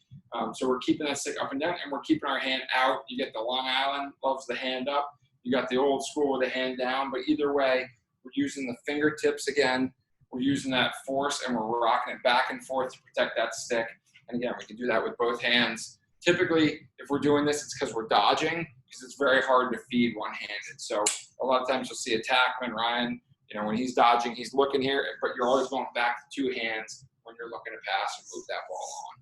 So we're keeping that stick up and down, and we're keeping our hand out. You get the Long Island, loves the hand up. You got the old school with the hand down. But either way, we're using the fingertips again. We're using that force, and we're rocking it back and forth to protect that stick. And again, we can do that with both hands. Typically, if we're doing this, it's because we're dodging, because it's very hard to feed one-handed. So a lot of times you'll see a tackman, Ryan, when he's dodging, he's looking here, but you're always going back to two hands when you're looking to pass and move that ball on.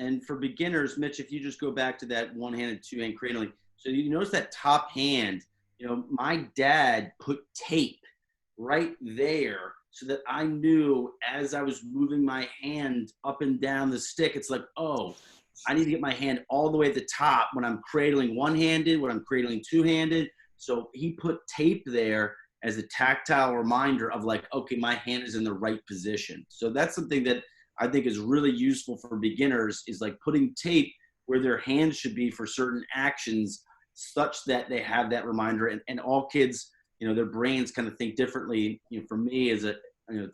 And for beginners, Mitch, if you just go back to that one-handed, two-hand cradling, so you notice that top hand, my dad put tape right there so that I knew as I was moving my hand up and down the stick, it's like, oh, I need to get my hand all the way at the top when I'm cradling one-handed, when I'm cradling two-handed. So he put tape there as a tactile reminder of like, okay, my hand is in the right position. So that's something that I think is really useful for beginners, is like putting tape where their hands should be for certain actions, such that they have that reminder. And all kids, their brains kind of think differently. For me, that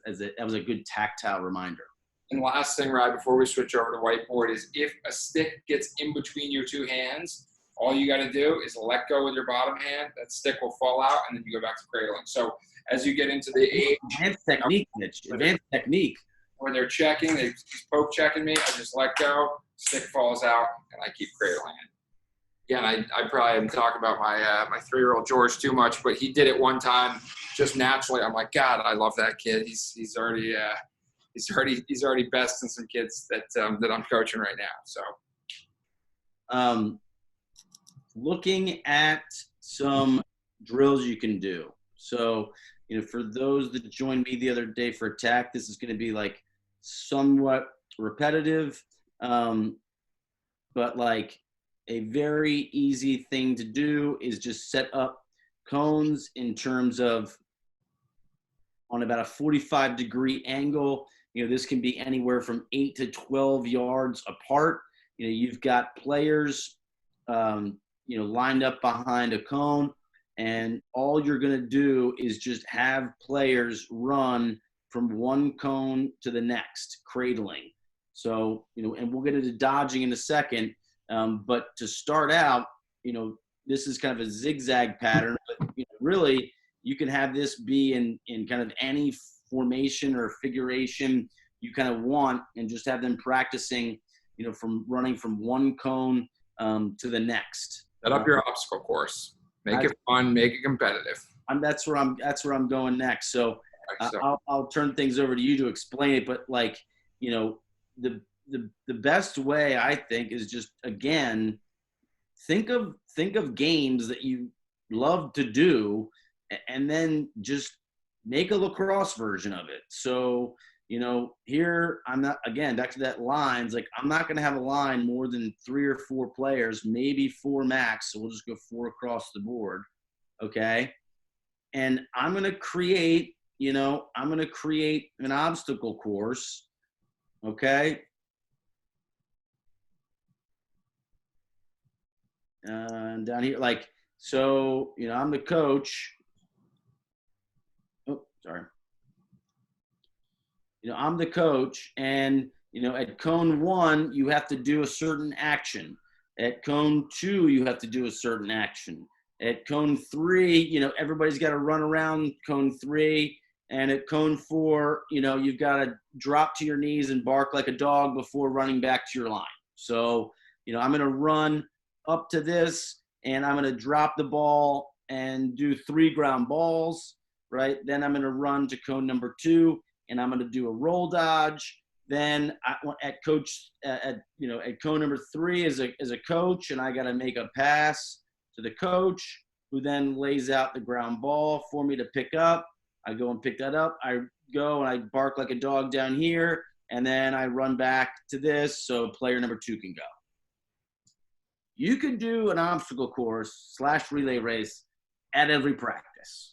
was a good tactile reminder. And last thing, right, before we switch over to whiteboard, is if a stick gets in between your two hands, all you got to do is let go with your bottom hand. That stick will fall out, and then you go back to cradling. So as you get into the age, advanced technique, Mitch. Advanced technique. Where they're checking, they're poke checking me, I just let go, stick falls out, and I keep cradling it. Again, I probably didn't talk about my 3-year-old George too much, but he did it one time just naturally. I'm like, God, I love that kid. He's already besting some kids that I'm coaching right now. So, looking at some drills you can do. So, for those that joined me the other day for attack, this is going to be like somewhat repetitive, but like a very easy thing to do is just set up cones in terms of on about a 45-degree angle. This can be anywhere from 8 to 12 yards apart. You've got players, lined up behind a cone, and all you're going to do is just have players run from one cone to the next, cradling. So, and we'll get into dodging in a second. But to start out, this is kind of a zigzag pattern, but really you can have this be in kind of any formation or figuration you kind of want, and just have them practicing, from running from one cone to the next. Set up your obstacle course. Make it fun. Make it competitive. That's where I'm going next. So I'll turn things over to you to explain it. But like, the best way I think is just, again, think of games that you love to do, and then just make a lacrosse version of it. So, here I'm not, again, back to that lines, like I'm not going to have a line more than 3 or 4 players, maybe 4 max. So we'll just go 4 across the board. Okay. And I'm going to create an obstacle course. Okay. And down here, like, so, I'm the coach. Oh, sorry. I'm the coach, and, at cone 1, you have to do a certain action. At cone 2, you have to do a certain action. At cone 3, everybody's got to run around cone 3. And at cone 4, you've got to drop to your knees and bark like a dog before running back to your line. So, I'm going to run up to this, and I'm going to drop the ball and do 3 ground balls, right? Then I'm going to run to cone number 2, and I'm going to do a roll dodge. Then at cone number 3 as a coach, and I got to make a pass to the coach, who then lays out the ground ball for me to pick up. I go and pick that up. I go and I bark like a dog down here, and then I run back to this so player number 2 can go. You can do an obstacle course / relay race at every practice.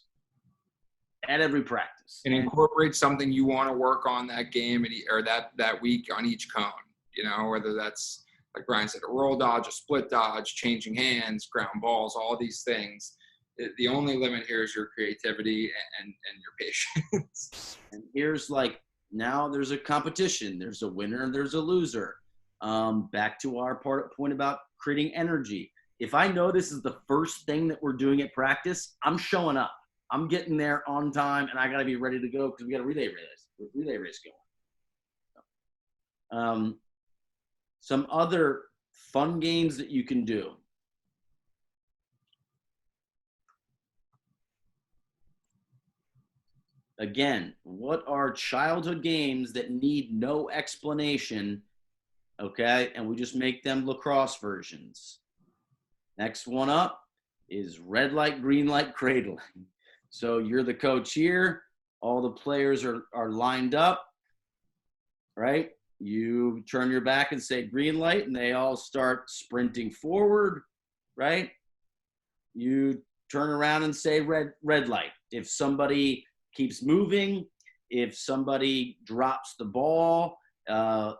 At every practice. And incorporate something you want to work on that game or that week on each cone. You know, whether that's, like Brian said, a roll dodge, a split dodge, changing hands, ground balls, all these things. The only limit here is your creativity and your patience. And here's now there's a competition. There's a winner, there's a loser. Back to our point about creating energy. If I know this is the first thing that we're doing at practice, I'm showing up. I'm getting there on time, and I got to be ready to go because we got a relay race going. Some other fun games that you can do. Again, what are childhood games that need no explanation, okay? And we just make them lacrosse versions. Next one up is red light, green light, cradling. So you're the coach here. All the players are lined up, right? You turn your back and say green light, and they all start sprinting forward, right? You turn around and say red light. If somebody keeps moving, if somebody drops the ball,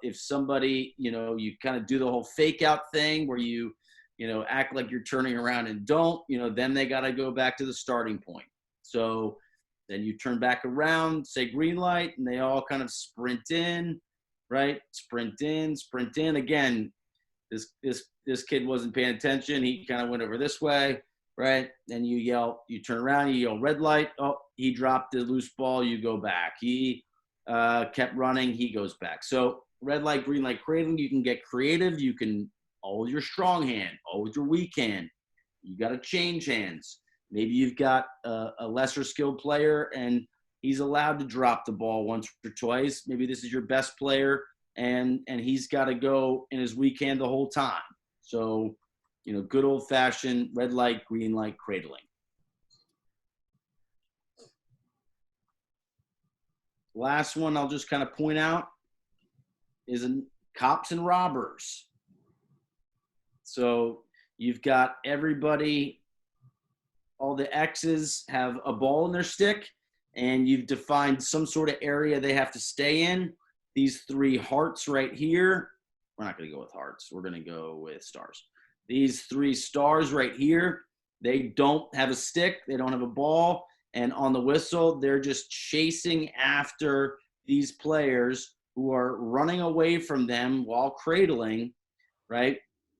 if somebody, you kind of do the whole fake out thing where you act like you're turning around and don't, then they got to go back to the starting point. So then you turn back around, say green light, and they all kind of sprint in, right? Sprint in, sprint in. Again, this kid wasn't paying attention. He kind of went over this way, right? Then you turn around, you yell red light. Oh, he dropped the loose ball. You go back. He kept running. He goes back. So red light, green light, cradling. You can get creative. You can all with your strong hand, all with your weak hand. You got to change hands. Maybe you've got a lesser skilled player and he's allowed to drop the ball once or twice. Maybe this is your best player and he's got to go in his weak hand the whole time. So, good old fashioned red light, green light, cradling. Last one I'll just kind of point out is cops and robbers. So you've got everybody, all the X's have a ball in their stick, and you've defined some sort of area they have to stay in. These 3 hearts right here, we're not going to go with hearts. We're going to go with stars. These 3 stars right here, they don't have a stick. They don't have a ball. And on the whistle, they're just chasing after these players who are running away from them while cradling, right?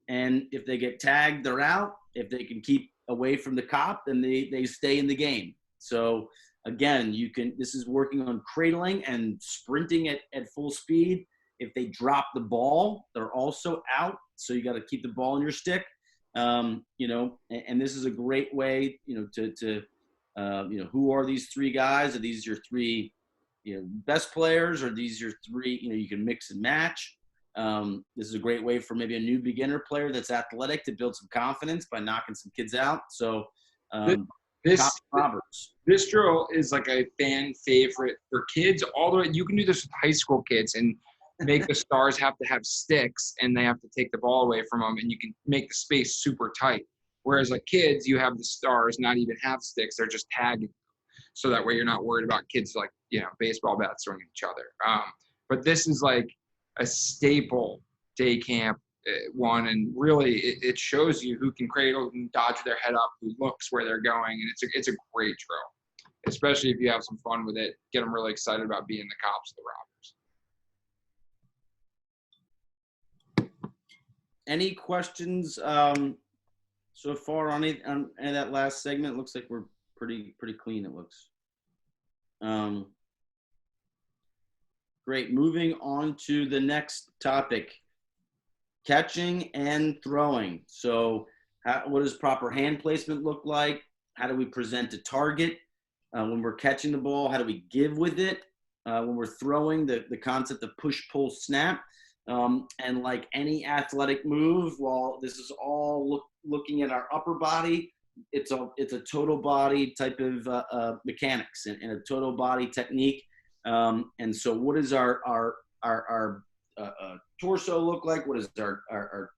And if they get tagged, they're out. If they can keep away from the cop, then they stay in the game. So again, this is working on cradling and sprinting at full speed. If they drop the ball, they're also out. So you got to keep the ball in your stick. And this is a great way, who are these 3 guys? Are these your 3, best players? Or these your 3, you can mix and match. This is a great way for maybe a new beginner player that's athletic to build some confidence by knocking some kids out. So this drill is like a fan favorite for kids all the way. You can do this with high school kids and make the stars have to have sticks and they have to take the ball away from them, and you can make the space super tight. Whereas like kids, you have the stars not even have sticks. They're just tagging. So that way you're not worried about kids like, baseball bats throwing at each other. But this is like a staple day camp one, and really it shows you who can cradle, who can dodge their head up, who looks where they're going, and it's a great drill, especially if you have some fun with it. Get them really excited about being the cops, the robbers. Any questions so far on that last segment? It looks like we're pretty clean. It looks. Great. Moving on to the next topic, catching and throwing. So what does proper hand placement look like? how do we present a target when we're catching the ball? How do we give with it when we're throwing? The concept of push, pull, snap. And like any athletic move, while this is all looking at our upper body, it's a total body type of mechanics and a total body technique. And so what does our torso look like? What is our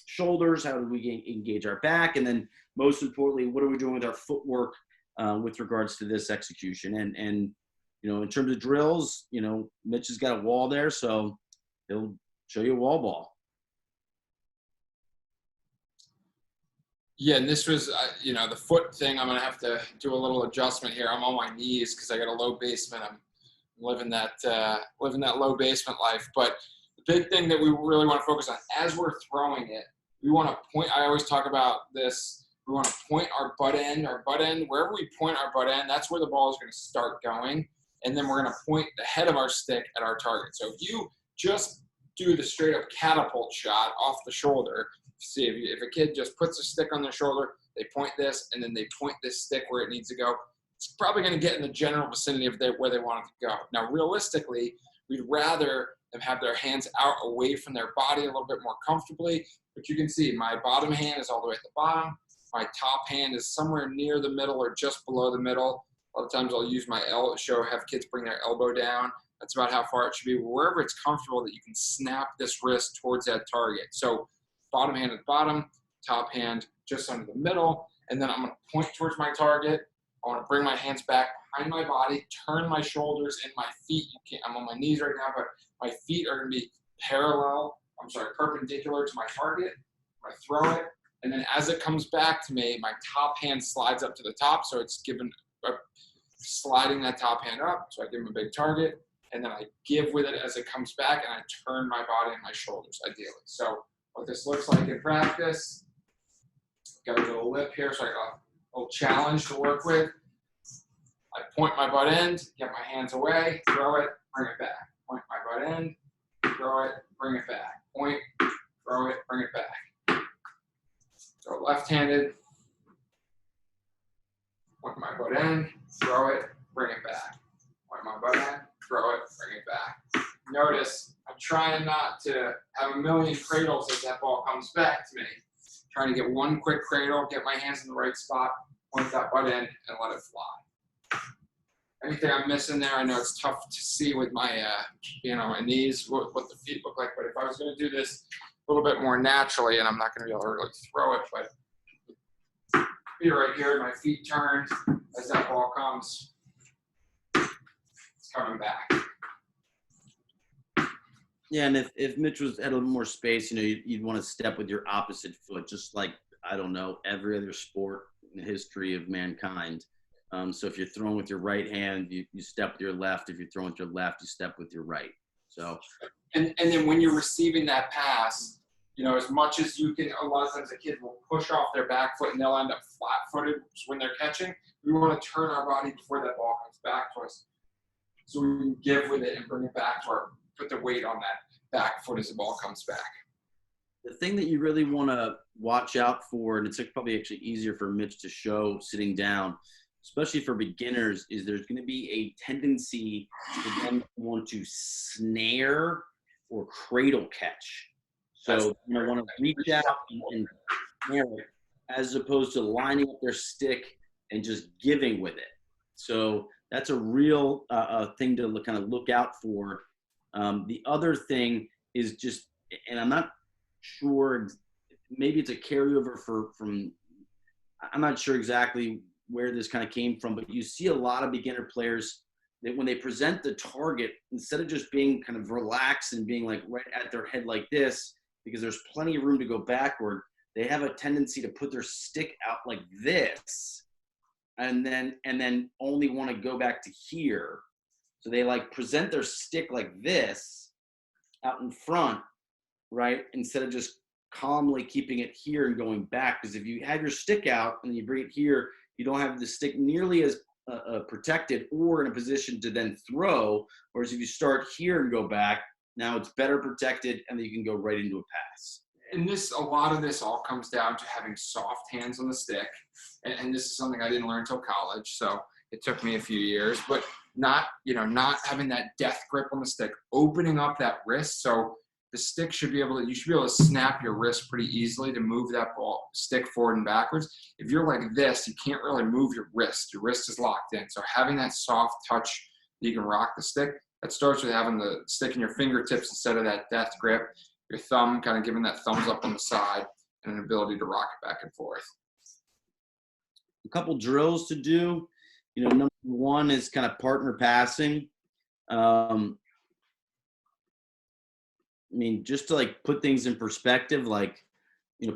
shoulders? How do we engage our back? And then most importantly, what are we doing with our footwork with regards to this execution? And you know, in terms of drills, you know, Mitch has got a wall there, so he'll show you a wall ball. Yeah, and this was, you know, the foot thing, I'm going to have to do a little adjustment here. I'm on my knees because I got a low basement. I'm living that low basement life. But the big thing that we really want to focus on as we're throwing it, we want to point. I always talk about this. We want to point our butt end, wherever we point our butt end, that's where the ball is going to start going. And then we're going to point the head of our stick at our target. So if you just do the straight up catapult shot off the shoulder, see if a kid just puts a stick on their shoulder, they point this, and then they point this stick where it needs to go, it's probably going to get in the general vicinity of where they want it to go. Now, realistically, we'd rather them have their hands out away from their body a little bit more comfortably. But you can see my bottom hand is all the way at the bottom. My top hand is somewhere near the middle or just below the middle. A lot of times I'll use my have kids bring their elbow down. That's about how far it should be. Wherever it's comfortable that you can snap this wrist towards that target. So bottom hand at the bottom, top hand just under the middle, and then I'm going to point towards my target. I want to bring my hands back behind my body, turn my shoulders and my feet. I'm on my knees right now, but my feet are going to be perpendicular to my target. I throw it, and then as it comes back to me, my top hand slides up to the top, so it's sliding that top hand up, so I give him a big target, and then I give with it as it comes back, and I turn my body and my shoulders, ideally. So what this looks like in practice, got a little lip here, so I got a little challenge to work with. I point my butt end, get my hands away, throw it, bring it back. Point my butt end, throw it, bring it back. Point, throw it, bring it back. So left-handed, point my butt end, throw it, bring it back. Point my butt end, throw it, bring it back. Notice I'm trying not to have a million cradles as that ball comes back to me. Trying to get one quick cradle, get my hands in the right spot, point that butt end, and let it fly. Anything I'm missing there, I know it's tough to see with my, my knees, what the feet look like, but if I was going to do this a little bit more naturally, and I'm not going to be able to really throw it, but be right here, my feet turned as that ball comes, it's coming back. Yeah, and if Mitch was had a little more space, you'd want to step with your opposite foot, just like, I don't know, every other sport in the history of mankind. So if you're throwing with your right hand, you step with your left. If you're throwing with your left, you step with your right. So, and then when you're receiving that pass, as much as you can, a lot of times the kid will push off their back foot and they'll end up flat-footed when they're catching. We want to turn our body before that ball comes back to us, so we can give with it and bring it back to put the weight on that back foot as the ball comes back. The thing that you really want to watch out for, and it's probably actually easier for Mitch to show sitting down, especially for beginners, is there's going to be a tendency for them to want to snare or cradle catch. So you want to reach out and snare it, as opposed to lining up their stick and just giving with it. So that's a real thing to kind of look out for. The other thing is just, and I'm not sure, maybe it's a carryover from, I'm not sure exactly where this kind of came from, but you see a lot of beginner players that when they present the target, instead of just being kind of relaxed and being like right at their head like this, because there's plenty of room to go backward, they have a tendency to put their stick out like this and then only want to go back to here. So they like present their stick like this out in front, right? Instead of just calmly keeping it here and going back. Because if you have your stick out and you bring it here, you don't have the stick nearly as protected or in a position to then throw. Whereas if you start here and go back, now it's better protected and then you can go right into a pass. And a lot of this all comes down to having soft hands on the stick. And this is something I didn't learn until college. So it took me a few years, but not having that death grip on the stick, opening up that wrist. So the stick you should be able to snap your wrist pretty easily to move that stick forward and backwards. If you're like this, you can't really move your wrist. Your wrist is locked in. So having that soft touch, you can rock the stick. That starts with having the stick in your fingertips instead of that death grip. Your thumb kind of giving that thumbs up on the side, and an ability to rock it back and forth. A couple drills to do. Number one is kind of partner passing. Just to like put things in perspective, like,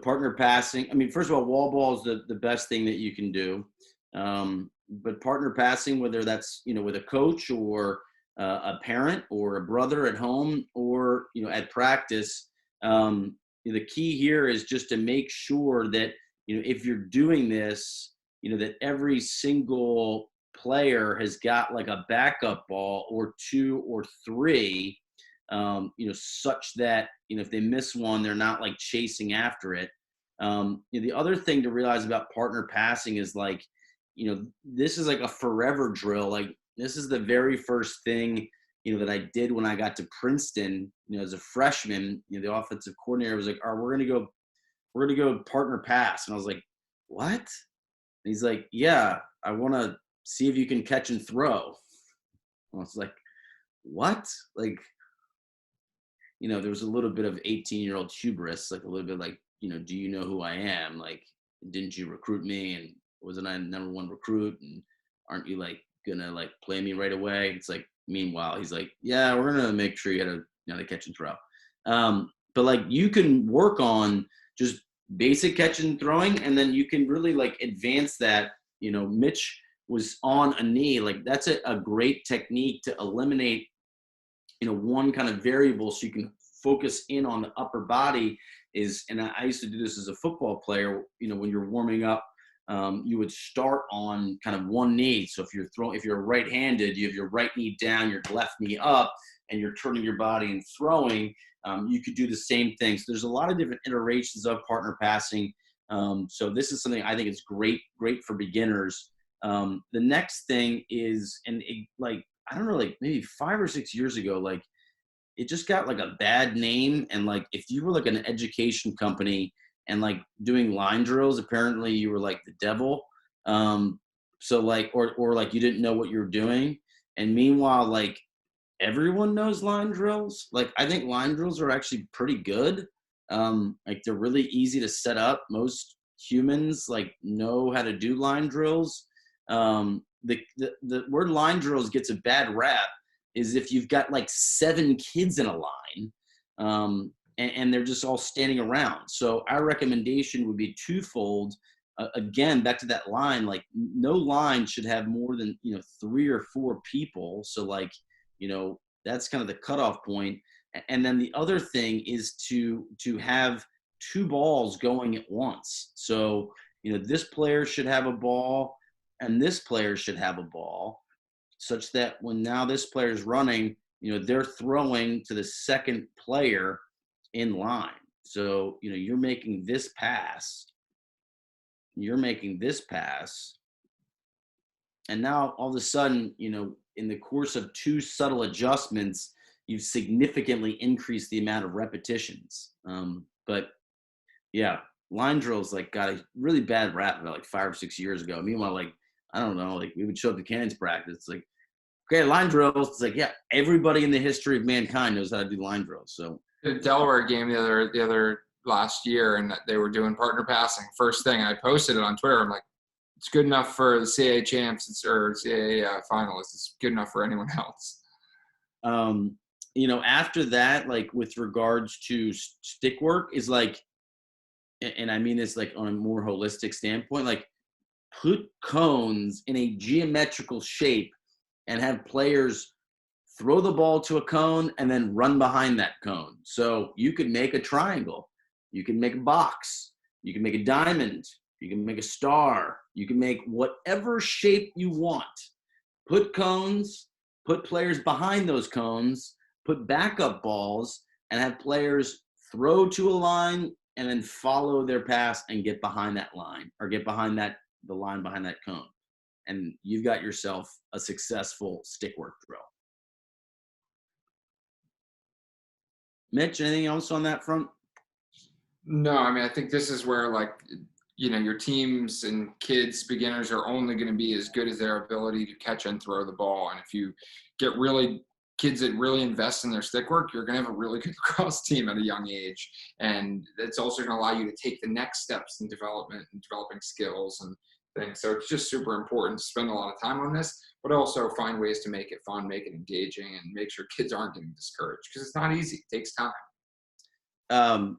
partner passing. First of all, wall ball is the best thing that you can do. But partner passing, whether that's, with a coach or a parent or a brother at home or, at practice, the key here is just to make sure that, if you're doing this, that every single player has got like a backup ball or two or three, such that, if they miss one, they're not like chasing after it. The other thing to realize about partner passing is like, this is like a forever drill. Like, this is the very first thing, that I did when I got to Princeton, as a freshman. The offensive coordinator was like, "All right, we're gonna go partner pass," and I was like, "What?" And he's like, "Yeah, I want to see if you can catch and throw." I was like, "What?" Like, there was a little bit of 18-year-old hubris, like a little bit like, do you know who I am? Like, didn't you recruit me? And wasn't I the number one recruit? And aren't you like gonna like play me right away? It's like, meanwhile, he's like, "Yeah, we're gonna make sure you got to catch and throw." But like, you can work on just basic catch and throwing, and then you can really like advance that. Mitch was on a knee. Like, that's a great technique to eliminate, one kind of variable so you can focus in on the upper body is, and I used to do this as a football player, when you're warming up, you would start on kind of one knee. So if you're right-handed, you have your right knee down, your left knee up, and you're turning your body and throwing. You could do the same thing. So there's a lot of different iterations of partner passing. So this is something I think is great for beginners. The next thing is, I don't know, like maybe 5 or 6 years ago, like it just got like a bad name. And like, if you were like an education company and like doing line drills, apparently you were like the devil. So like, or like you didn't know what you were doing. And meanwhile, like everyone knows line drills. Like, I think line drills are actually pretty good. Like, they're really easy to set up. Most humans like know how to do line drills. The word line drills gets a bad rap is if you've got like 7 kids in a line, and they're just all standing around. So our recommendation would be twofold. Again, back to that line, like no line should have more than, 3 or 4 people. So like, that's kind of the cutoff point. And then the other thing is to have 2 balls going at once. So, this player should have a ball and this player should have a ball, such that when now this player is running, they're throwing to the second player in line. So, you're making this pass. And now all of a sudden, in the course of 2 subtle adjustments, you've significantly increased the amount of repetitions. But yeah, line drills like got a really bad rap about like 5 or 6 years ago. Meanwhile, like, I don't know, like we would show up to Cannon's practice. It's like, okay, line drills. It's like, yeah, everybody in the history of mankind knows how to do line drills. So The Delaware game the other last year, and they were doing partner passing. First thing, I posted it on Twitter. I'm like, it's good enough for the CAA champs or CAA finalists. It's good enough for anyone else. After that, like with regards to stick work is like, and I mean this like on a more holistic standpoint, like put cones in a geometrical shape and have players throw the ball to a cone and then run behind that cone. So you could make a triangle, you can make a box, you can make a diamond, you can make a star, you can make whatever shape you want. Put cones, put players behind those cones, put backup balls, and have players throw to a line, and then follow their pass and get behind that line, or get behind the line behind that cone. And you've got yourself a successful stick work drill. Mitch, anything else on that front? No, I mean, I think this is where, like, your teams and kids, beginners, are only going to be as good as their ability to catch and throw the ball. And if you get kids that really invest in their stick work, you're going to have a really good lacrosse team at a young age. And it's also going to allow you to take the next steps in development and developing skills and things. So it's just super important to spend a lot of time on this, but also find ways to make it fun, make it engaging, and make sure kids aren't getting discouraged, because it's not easy. It takes time.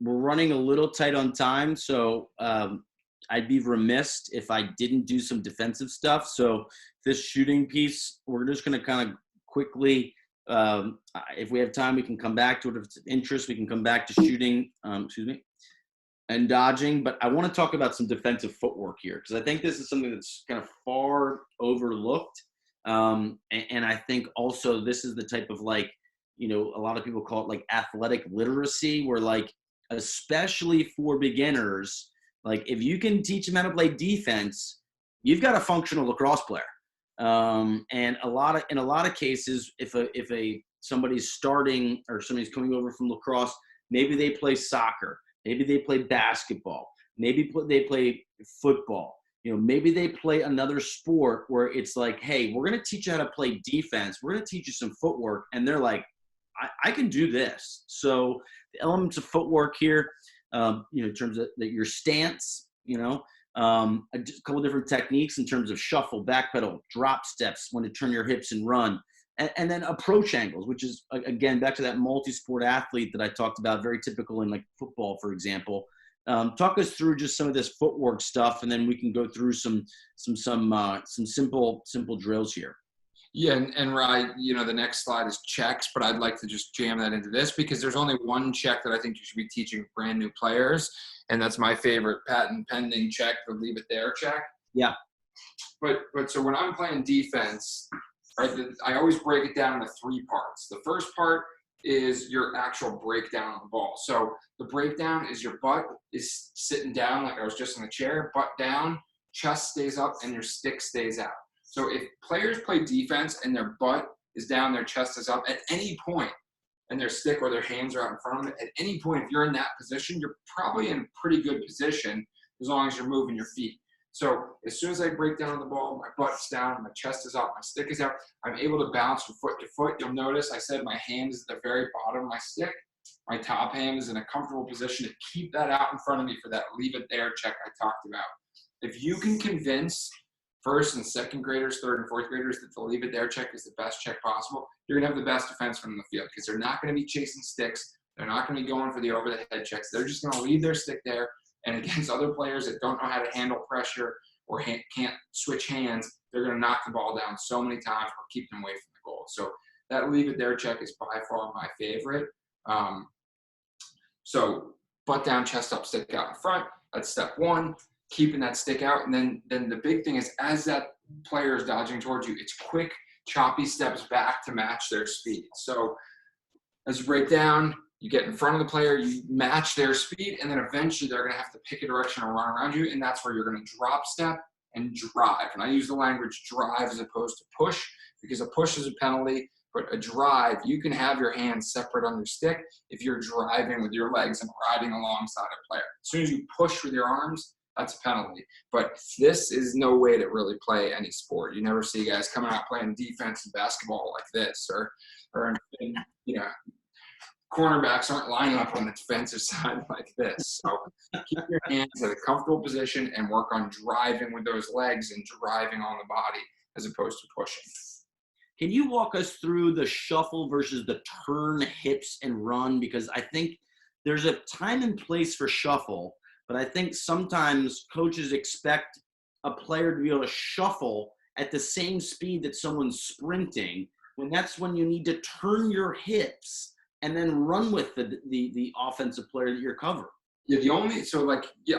We're running a little tight on time, so I'd be remiss if I didn't do some defensive stuff. So this shooting piece, we're just going to kind of quickly, if we have time, we can come back to it. If it's of interest, we can come back to shooting, and dodging. But I want to talk about some defensive footwork here, because I think this is something that's kind of far overlooked. And I think also this is the type of, like, a lot of people call it like athletic literacy, where, like, especially for beginners, like, if you can teach them how to play defense, you've got a functional lacrosse player. And in a lot of cases, if somebody's starting, or somebody's coming over from lacrosse, maybe they play soccer, maybe they play basketball, maybe they play football, maybe they play another sport where it's like, hey, we're going to teach you how to play defense, we're going to teach you some footwork, and they're like, I can do this. So the elements of footwork here, in terms of your stance, just a couple different techniques in terms of shuffle, backpedal, drop steps, when to turn your hips and run, and then approach angles, which is, again, back to that multi-sport athlete that I talked about, very typical in, like, football, for example. Talk us through just some of this footwork stuff, and then we can go through some simple drills here. Yeah, and Rye, the next slide is checks, but I'd like to just jam that into this, because there's only one check that I think you should be teaching brand new players, and that's my favorite patent pending check, the leave it there check. Yeah. But so when I'm playing defense, right, I always break it down into 3 parts. The first part is your actual breakdown of the ball. So the breakdown is your butt is sitting down, like I was just in the chair, butt down, chest stays up, and your stick stays out. So if players play defense and their butt is down, their chest is up, at any point, and their stick or their hands are out in front of them, at any point, if you're in that position, you're probably in a pretty good position as long as you're moving your feet. So as soon as I break down the ball, my butt's down, my chest is up, my stick is out, I'm able to bounce from foot to foot. You'll notice I said my hand is at the very bottom of my stick. My top hand is in a comfortable position to keep that out in front of me for that leave it there check I talked about. If you can convince first and second graders, third and fourth graders that the leave it there check is the best check possible, you're going to have the best defenseman in the field, because they're not going to be chasing sticks. They're not going to be going for the over the head checks. They're just going to leave their stick there. And against other players that don't know how to handle pressure or can't switch hands, they're going to knock the ball down so many times or keep them away from the goal. So that leave it there check is by far my favorite. So butt down, chest up, stick out in front. That's step 1. Keeping that stick out. And then the big thing is, as that player is dodging towards you, it's quick, choppy steps back to match their speed. So as you break down, you get in front of the player, you match their speed, and then eventually they're going to have to pick a direction and run around you, and that's where you're going to drop step and drive. And I use the language drive as opposed to push, because a push is a penalty, but a drive, you can have your hands separate on your stick if you're driving with your legs and riding alongside a player. As soon as you push with your arms, that's a penalty. But this is no way to really play any sport. You never see guys coming out playing defense in basketball like this, or cornerbacks aren't lining up on the defensive side like this. So keep your hands at a comfortable position and work on driving with those legs and driving on the body as opposed to pushing. Can you walk us through the shuffle versus the turn, hips, and run? Because I think there's a time and place for shuffle, but I think sometimes coaches expect a player to be able to shuffle at the same speed that someone's sprinting, when that's when you need to turn your hips and then run with the offensive player that you're covering. Yeah,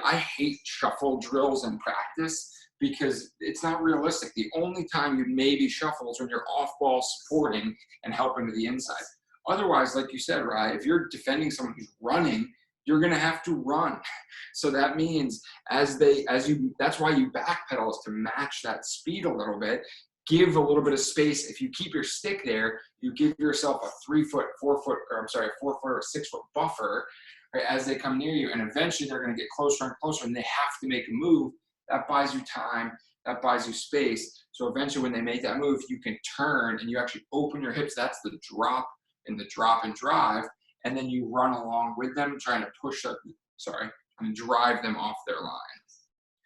I hate shuffle drills in practice because it's not realistic. The only time you maybe shuffle is when you're off ball supporting and helping to the inside. Otherwise, like you said, Rye, if you're defending someone who's running, you're going to have to run. So that means that's why you backpedal, is to match that speed a little bit, give a little bit of space. If you keep your stick there, you give yourself a 4 foot or 6 foot buffer, right, as they come near you. And eventually they're going to get closer and closer, and they have to make a move. That buys you time. That buys you space. So eventually when they make that move, you can turn and you actually open your hips. That's the drop and drive. And then you run along with them, trying to and drive them off their line.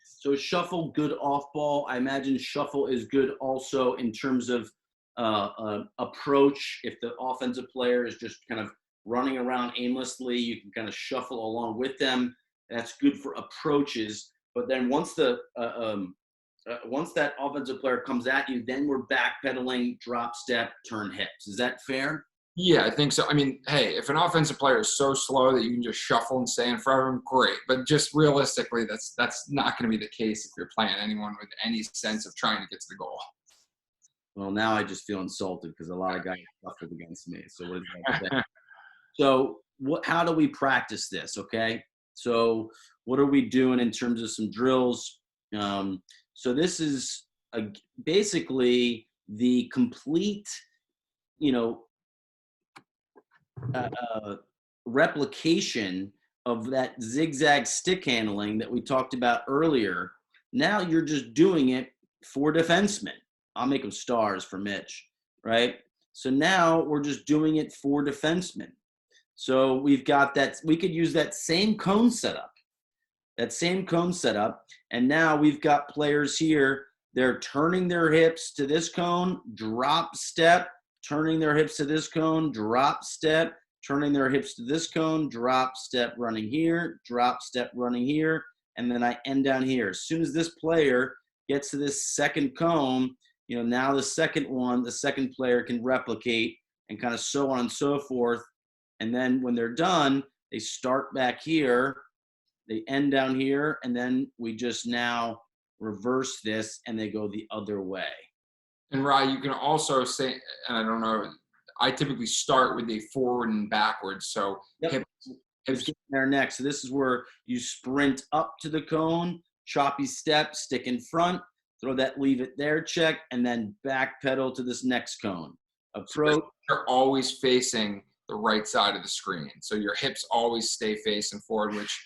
So shuffle, good off ball. I imagine shuffle is good also in terms of approach. If the offensive player is just kind of running around aimlessly, you can kind of shuffle along with them. That's good for approaches. But then once that offensive player comes at you, then we're backpedaling, drop step, turn hips. Is that fair? Yeah, I think so. I mean, hey, if an offensive player is so slow that you can just shuffle and stay in front of him, great. But just realistically, that's not going to be the case if you're playing anyone with any sense of trying to get to the goal. Well, now I just feel insulted because a lot of guys shuffled against me. So what is that say? So how do we practice this, okay? So what are we doing in terms of some drills? So this is basically the complete, replication of that zigzag stick handling that we talked about earlier. Now you're just doing it for defensemen. I'll make them stars for Mitch, right? So now we're just doing it for defensemen. So we've got that. We could use that same cone setup. And now we've got players here. They're turning their hips to this cone, drop step, turning their hips to this cone, drop step, turning their hips to this cone, drop step, running here, drop step, running here, and then I end down here. As soon as this player gets to this second cone, now the second player can replicate, and kind of so on and so forth. And then when they're done, they start back here, they end down here, and then we just now reverse this and they go the other way. And Rye, you can also say, and I don't know, I typically start with a forward and backwards. So hips getting there next. So this is where you sprint up to the cone, choppy step, stick in front, leave it there, check, and then back pedal to this next cone. Approach. So you're always facing the right side of the screen. So your hips always stay facing forward, which,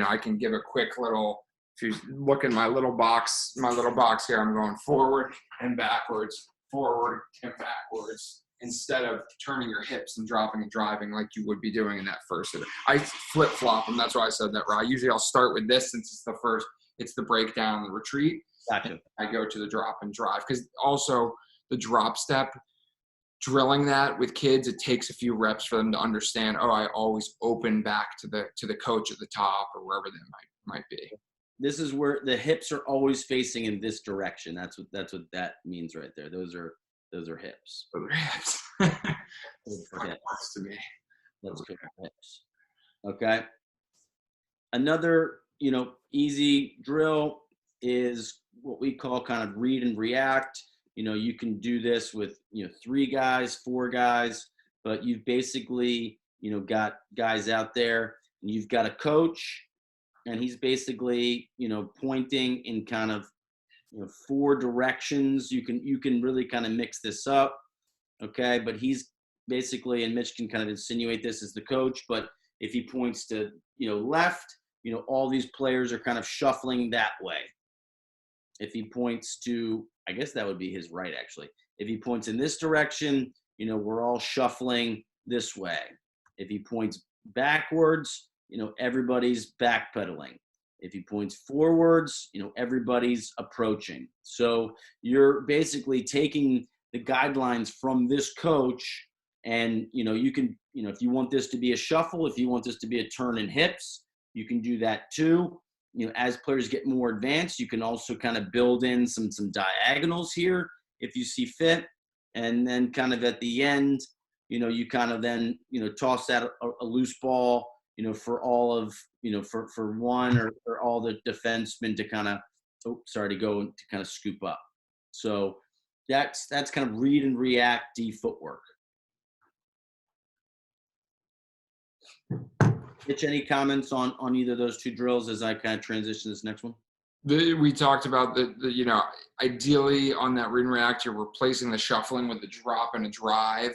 I can give a quick little, if you look in my little box here, I'm going forward and backwards, instead of turning your hips and dropping and driving like you would be doing in that first. I flip-flop them. That's why I said that, right? Usually I'll start with this since it's the first, it's the breakdown, the retreat. Gotcha. I go to the drop and drive, because also the drop step, drilling that with kids, it takes a few reps for them to understand, I always open back to the coach at the top or wherever they might be. This is where the hips are always facing in this direction. That's what that means right there. Those are hips. Those are hips. Works to me. Let's go for hips. Okay. Another, easy drill is what we call kind of read and react. You can do this with, 3 guys, 4 guys, but you've basically, got guys out there, and you've got a coach, and he's basically, pointing in kind of, 4 directions. You can really kind of mix this up. Okay. But he's basically, and Mitch can kind of insinuate this as the coach, but if he points to, left, all these players are kind of shuffling that way. If he points to, I guess that would be his right, actually. If he points in this direction, we're all shuffling this way. If he points backwards, everybody's backpedaling. If he points forwards, everybody's approaching. So you're basically taking the guidelines from this coach, and, you can, if you want this to be a shuffle, if you want this to be a turn in hips, you can do that too. As players get more advanced, you can also kind of build in some diagonals here if you see fit. And then kind of at the end, you kind of then, toss out a loose ball, for all of, for one or all the defensemen to kind of, go and to kind of scoop up. So that's kind of read and react D footwork. Mitch, any comments on either of those two drills as I kind of transition to this next one? We talked about the ideally on that read and react, you're replacing the shuffling with a drop and a drive,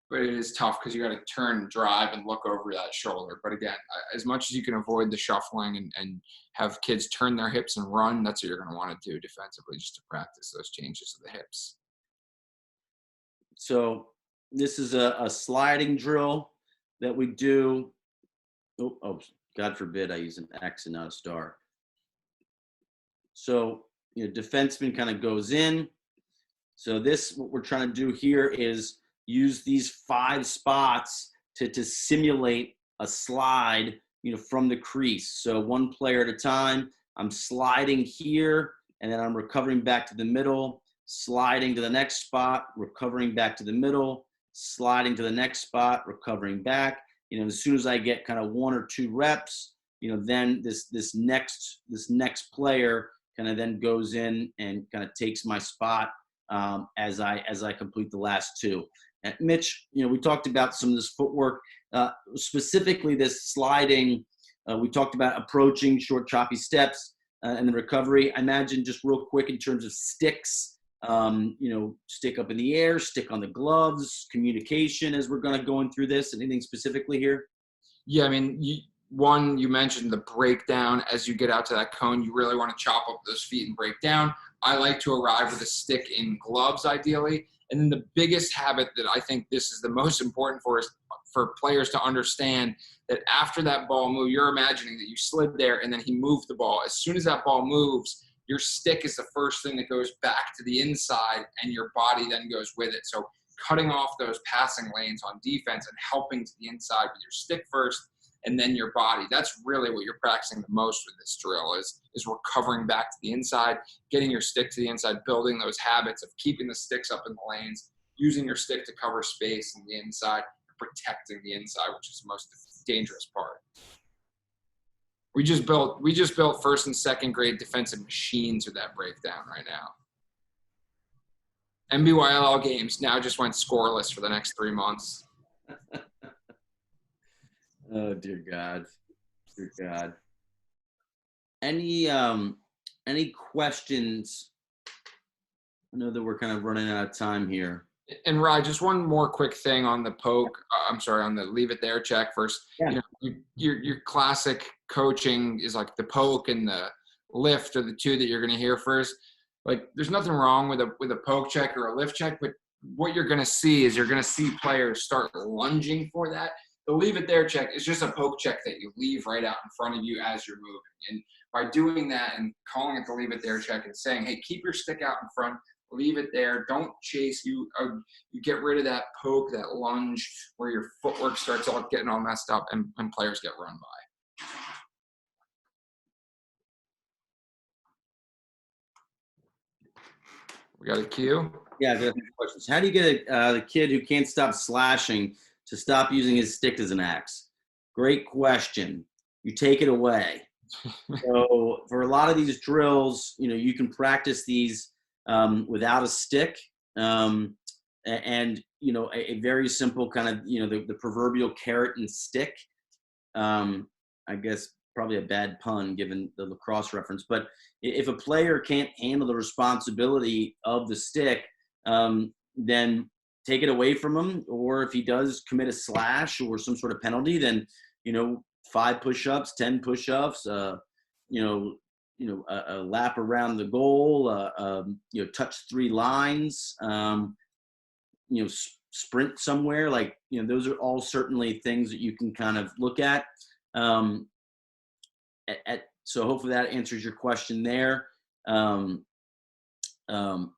but it is tough because you got to turn, drive, and look over that shoulder. But again, as much as you can avoid the shuffling and have kids turn their hips and run, that's what you're going to want to do defensively, just to practice those changes of the hips. So this is a sliding drill that we do. Oh, God forbid I use an X and not a star. So, defenseman kind of goes in. So what we're trying to do here is use these 5 spots to simulate a slide, from the crease. So one player at a time, I'm sliding here, and then I'm recovering back to the middle, sliding to the next spot, recovering back to the middle, sliding to the next spot, recovering back. As soon as I get kind of 1 or 2 reps, then this next player kind of then goes in and kind of takes my spot as I complete the last 2. And Mitch, we talked about some of this footwork, specifically this sliding. We talked about approaching short, choppy steps and the recovery. I imagine just real quick in terms of sticks, stick up in the air, stick on the gloves, communication as we're going to go through this. Anything specifically here? Yeah, I mean, you mentioned the breakdown. As you get out to that cone, you really want to chop up those feet and break down. I like to arrive with a stick in gloves, ideally. And then the biggest habit that I think this is the most important for is for players to understand that after that ball move, you're imagining that you slid there and then he moved the ball. As soon as that ball moves, your stick is the first thing that goes back to the inside and your body then goes with it. So cutting off those passing lanes on defense and helping to the inside with your stick first and then your body. That's really what you're practicing the most with this drill is recovering back to the inside, getting your stick to the inside, building those habits of keeping the sticks up in the lanes, using your stick to cover space in the inside, protecting the inside, which is the most dangerous part. We just built first and second grade defensive machines with that breakdown right now. MBYLL games now just went scoreless for the next 3 months. Oh, dear God. Dear God. Any questions? I know that we're kind of running out of time here. And Rye, just one more quick thing on the poke. On the leave it there check first. Yeah. Your classic coaching is like the poke and the lift are the 2 that you're going to hear first. Like, there's nothing wrong with a poke check or a lift check, but what you're going to see is you're going to see players start lunging for that. The leave it there check is just a poke check that you leave right out in front of you as you're moving. And by doing that and calling it the leave it there check and saying, hey, keep your stick out in front, leave it there, don't chase. You get rid of that poke, that lunge where your footwork starts all getting all messed up and players get run by. We got a cue? Yeah, there are questions. How do you get the kid who can't stop slashing to stop using his stick as an axe? Great question. You take it away. So for a lot of these drills, you can practice these without a stick, and a very simple kind of the proverbial carrot and stick. I guess probably a bad pun given the lacrosse reference, but if a player can't handle the responsibility of the stick, then take it away from him. Or if he does commit a slash or some sort of penalty, then 5 push-ups, 10 push-ups, a lap around the goal, touch 3 lines, sprint somewhere. Like, those are all certainly things that you can kind of look at. So hopefully that answers your question there.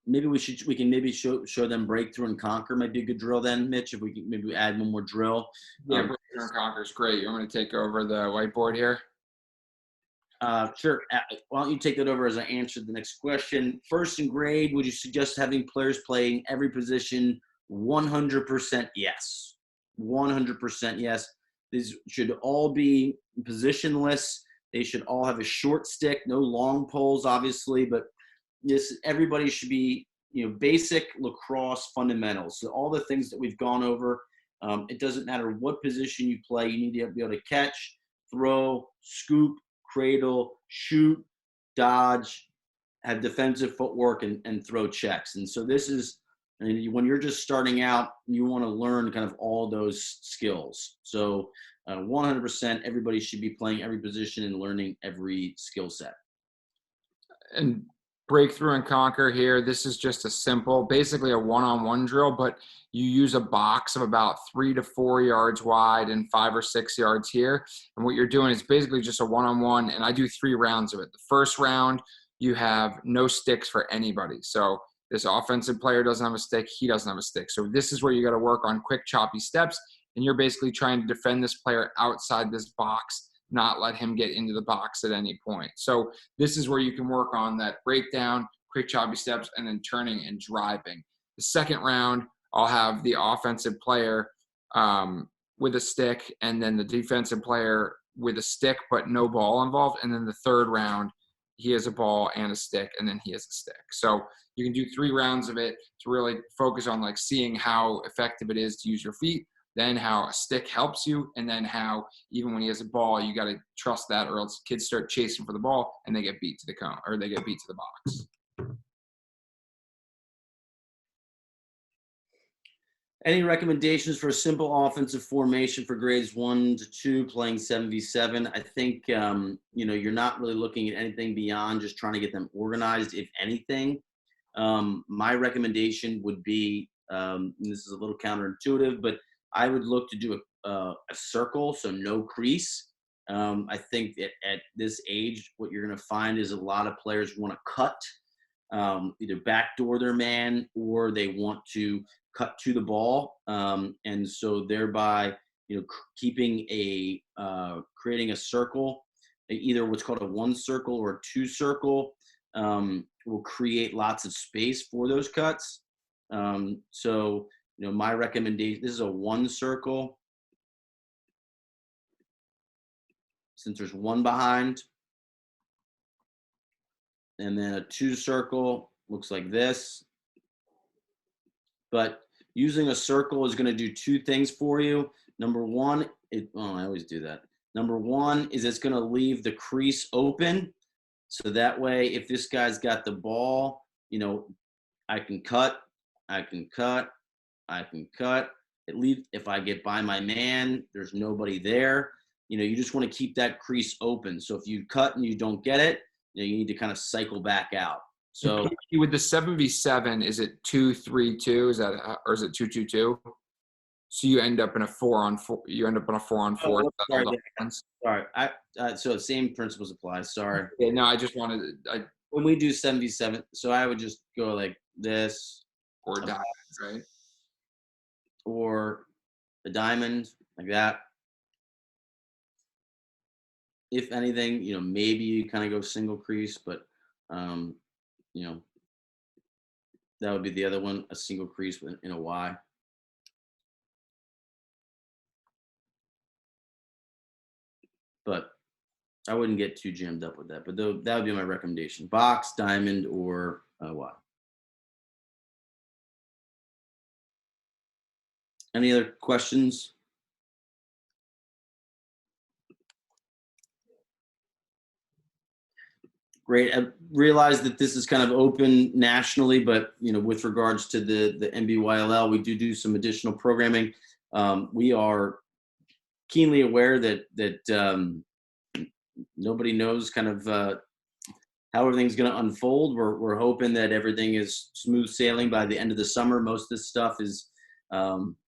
Maybe we can show them breakthrough and conquer might be a good drill then, Mitch, if we can maybe add one more drill. Yeah, breakthrough and conquer is great. You want me to take over the whiteboard here? Sure. Why don't you take that over as I answer the next question? First in grade, would you suggest having players playing every position? 100% yes. 100% yes. These should all be positionless. They should all have a short stick, no long poles, obviously, but everybody should be, basic lacrosse fundamentals. So all the things that we've gone over, it doesn't matter what position you play, you need to be able to catch, throw, scoop, cradle, shoot, dodge, have defensive footwork, and throw checks. And so this is, and when you're just starting out, you want to learn kind of all those skills. So 100% everybody should be playing every position and learning every skill set. And breakthrough and conquer here, this is just a simple, basically a one-on-one drill, but you use a box of about 3 to 4 yards wide and 5 or 6 yards here. And what you're doing is basically just a one-on-one, and I do 3 rounds of it. The first round, you have no sticks for anybody. So this offensive player doesn't have a stick, he doesn't have a stick. So this is where you got to work on quick, choppy steps, and you're basically trying to defend this player outside this box, not let him get into the box at any point. So this is where you can work on that breakdown, quick choppy steps, and then turning and driving. The second round, I'll have the offensive player with a stick, and then the defensive player with a stick but no ball involved. And then the third round, he has a ball and a stick, and then he has a stick. So you can do 3 rounds of it to really focus on like seeing how effective it is to use your feet, then how a stick helps you, and then how even when he has a ball, you got to trust that, or else kids start chasing for the ball and they get beat to the cone, or they get beat to the box. Any recommendations for a simple offensive formation for grades 1 to 2 playing 7v7? I think, you're not really looking at anything beyond just trying to get them organized, if anything. My recommendation would be, and this is a little counterintuitive, but I would look to do a circle, so no crease. I think that at this age, what you're going to find is a lot of players want to cut, either backdoor their man, or they want to cut to the ball, and so thereby, keeping creating a circle, either what's called a 1 circle or a 2 circle, will create lots of space for those cuts. So my recommendation, this is a 1 circle, since there's 1 behind, and then a 2 circle looks like this. But using a circle is going to do 2 things for you. Number 1, I always do that. Number 1 is it's going to leave the crease open. So that way, if this guy's got the ball, I can cut, I can cut, I can cut. At least if I get by my man, there's nobody there. You just want to keep that crease open. So if you cut and you don't get it, you need to kind of cycle back out. So with the 7v7, is it 2-3-2? Is that, or is it 2-2-2? So you end up in a 4-on-4. You end up in a 4-on-4. Sorry. So same principles apply. Sorry. Yeah, no, I just wanted. When we do 7v7, so I would just go like this, or a diamond, right? Or a diamond like that. If anything, maybe you kind of go single crease, but that would be the other one, a single crease in a Y. But I wouldn't get too jammed up with that. But that would be my recommendation: box, diamond, or Y. Any other questions? Great. I realize that this is kind of open nationally, but with regards to the NBYLL, we do some additional programming. We are keenly aware that nobody knows kind of how everything's going to unfold. We're hoping that everything is smooth sailing by the end of the summer. Most of this stuff is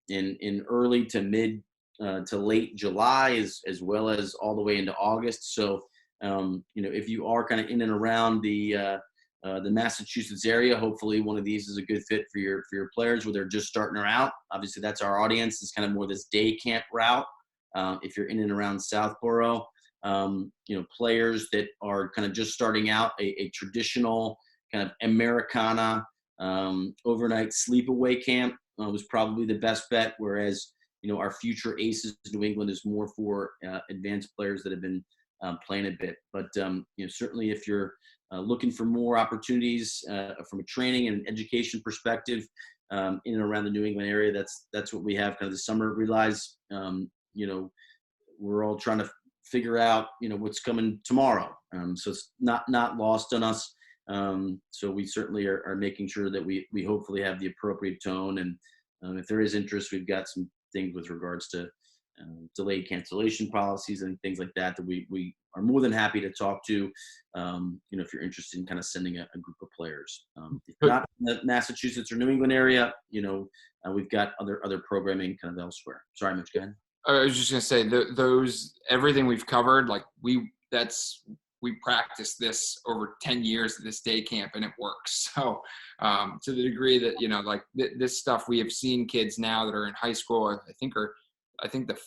in early to mid to late July, as well as all the way into August. So if you are kind of in and around the Massachusetts area, hopefully one of these is a good fit for your players where they're just starting her out. Obviously, that's our audience. It's kind of more this day camp route. If you're in and around Southborough, players that are kind of just starting out, a traditional kind of Americana overnight sleepaway camp was probably the best bet. Whereas, our future Aces New England is more for advanced players that have been playing a bit. But certainly if you're looking for more opportunities from a training and education perspective in and around the New England area, that's what we have kind of the summer. Realize we're all trying to figure out, what's coming tomorrow. So it's not lost on us. So we certainly are making sure that we hopefully have the appropriate tone. And if there is interest, we've got some things with regards to delayed cancellation policies and things like that we are more than happy to talk to, if you're interested in kind of sending a group of players. If not in the Massachusetts or New England area, we've got other programming kind of elsewhere. Sorry, Mitch, go ahead. I was just going to say those, everything we've covered, like we practiced this over 10 years at this day camp and it works. So to the degree that, this stuff, we have seen kids now that are in high school, I think the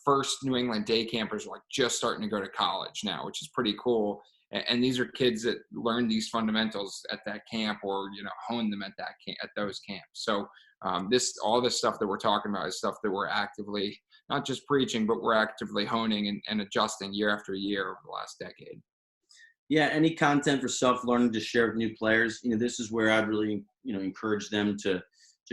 first New England day campers are just starting to go to college now, which is pretty cool. And these are kids that learn these fundamentals at that camp or, hone them at those camps. So all this stuff that we're talking about is stuff that we're actively, not just preaching, but we're actively honing and adjusting year after year over the last decade. Yeah, any content for self-learning to share with new players, this is where I'd really, encourage them to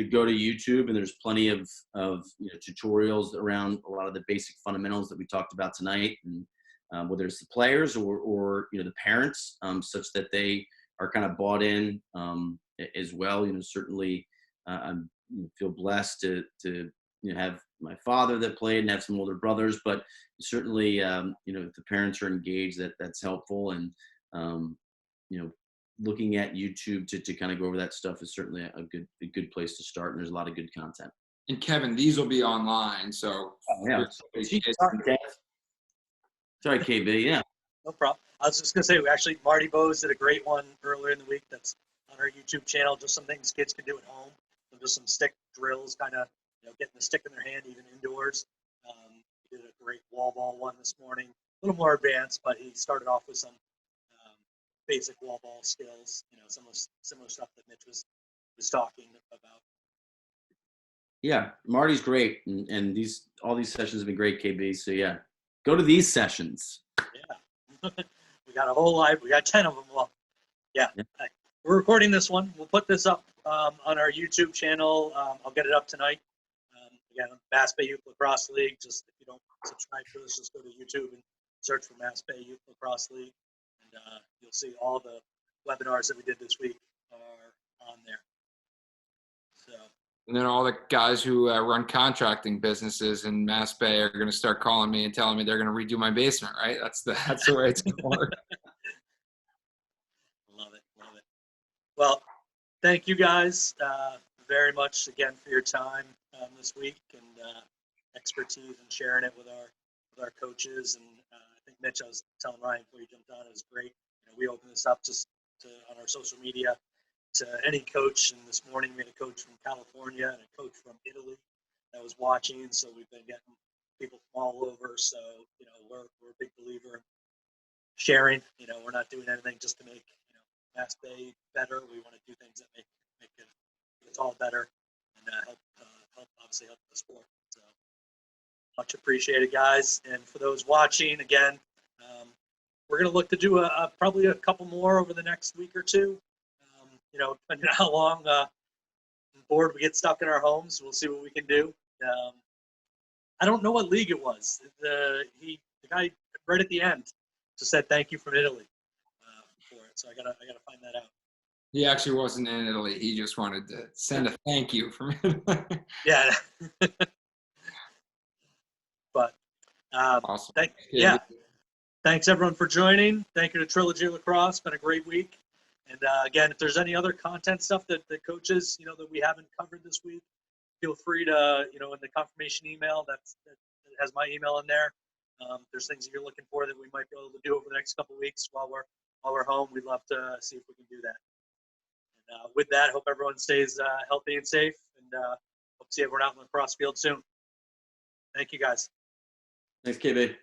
go to YouTube, and there's plenty of tutorials around a lot of the basic fundamentals that we talked about tonight, and whether it's the players or the parents, such that they are kind of bought in as well. Certainly I feel blessed to have my father that played and have some older brothers, but certainly if the parents are engaged, that's helpful. And looking at YouTube to kind of go over that stuff is certainly a good place to start. And there's a lot of good content. And Kevin, these will be online. So yeah. Sorry, KB. Yeah. No problem. I was just going to say, Marty Bowes did a great one earlier in the week that's on our YouTube channel, just some things kids can do at home. So just some stick drills, kind of, getting the stick in their hand, even indoors. He did a great wall ball one this morning, a little more advanced, but he started off with some basic wall ball skills, some of similar stuff that Mitch was talking about. Yeah, Marty's great, and all these sessions have been great, KB. So yeah, go to these sessions. Yeah, we got a whole live. We got 10 of them. Well, yeah. We're recording this one. We'll put this up on our YouTube channel. I'll get it up tonight. Again, Mass Bay Youth Lacrosse League. Just if you don't subscribe to us, just go to YouTube and search for Mass Bay Youth Lacrosse League, and you'll see all the webinars that we did this week are on there. So. And then all the guys who run contracting businesses in Mass Bay are going to start calling me and telling me they're going to redo my basement, right? That's the way it's going to work. Love it. Well, thank you guys very much again for your time this week and expertise and sharing it with our coaches. And I think Mitch, I was telling Ryan before you jumped on, it was great. We opened this up just on our social media to any coach. And this morning we had a coach from California and a coach from Italy that was watching. So we've been getting people from all over. So, we're a big believer in sharing. We're not doing anything just to make, Mass Bay better. We want to do things that make it all better and help obviously help the sport. So much appreciated, guys. And for those watching, again, we're going to look to do probably a couple more over the next week or two. Depending on how long bored we get stuck in our homes, we'll see what we can do. I don't know what league it was. The guy right at the end just said thank you from Italy for it. So I gotta find that out. He actually wasn't in Italy. He just wanted to send a thank you from Italy. Yeah. But awesome. Thanks everyone for joining. Thank you to Trilogy Lacrosse. It's been a great week. And again, if there's any other content stuff that the coaches, that we haven't covered this week, feel free to, in the confirmation email that has my email in there. If there's things that you're looking for that we might be able to do over the next couple of weeks while we're home, we'd love to see if we can do that. And with that, hope everyone stays healthy and safe, and hope to see everyone out in the lacrosse field soon. Thank you, guys. Thanks, KB.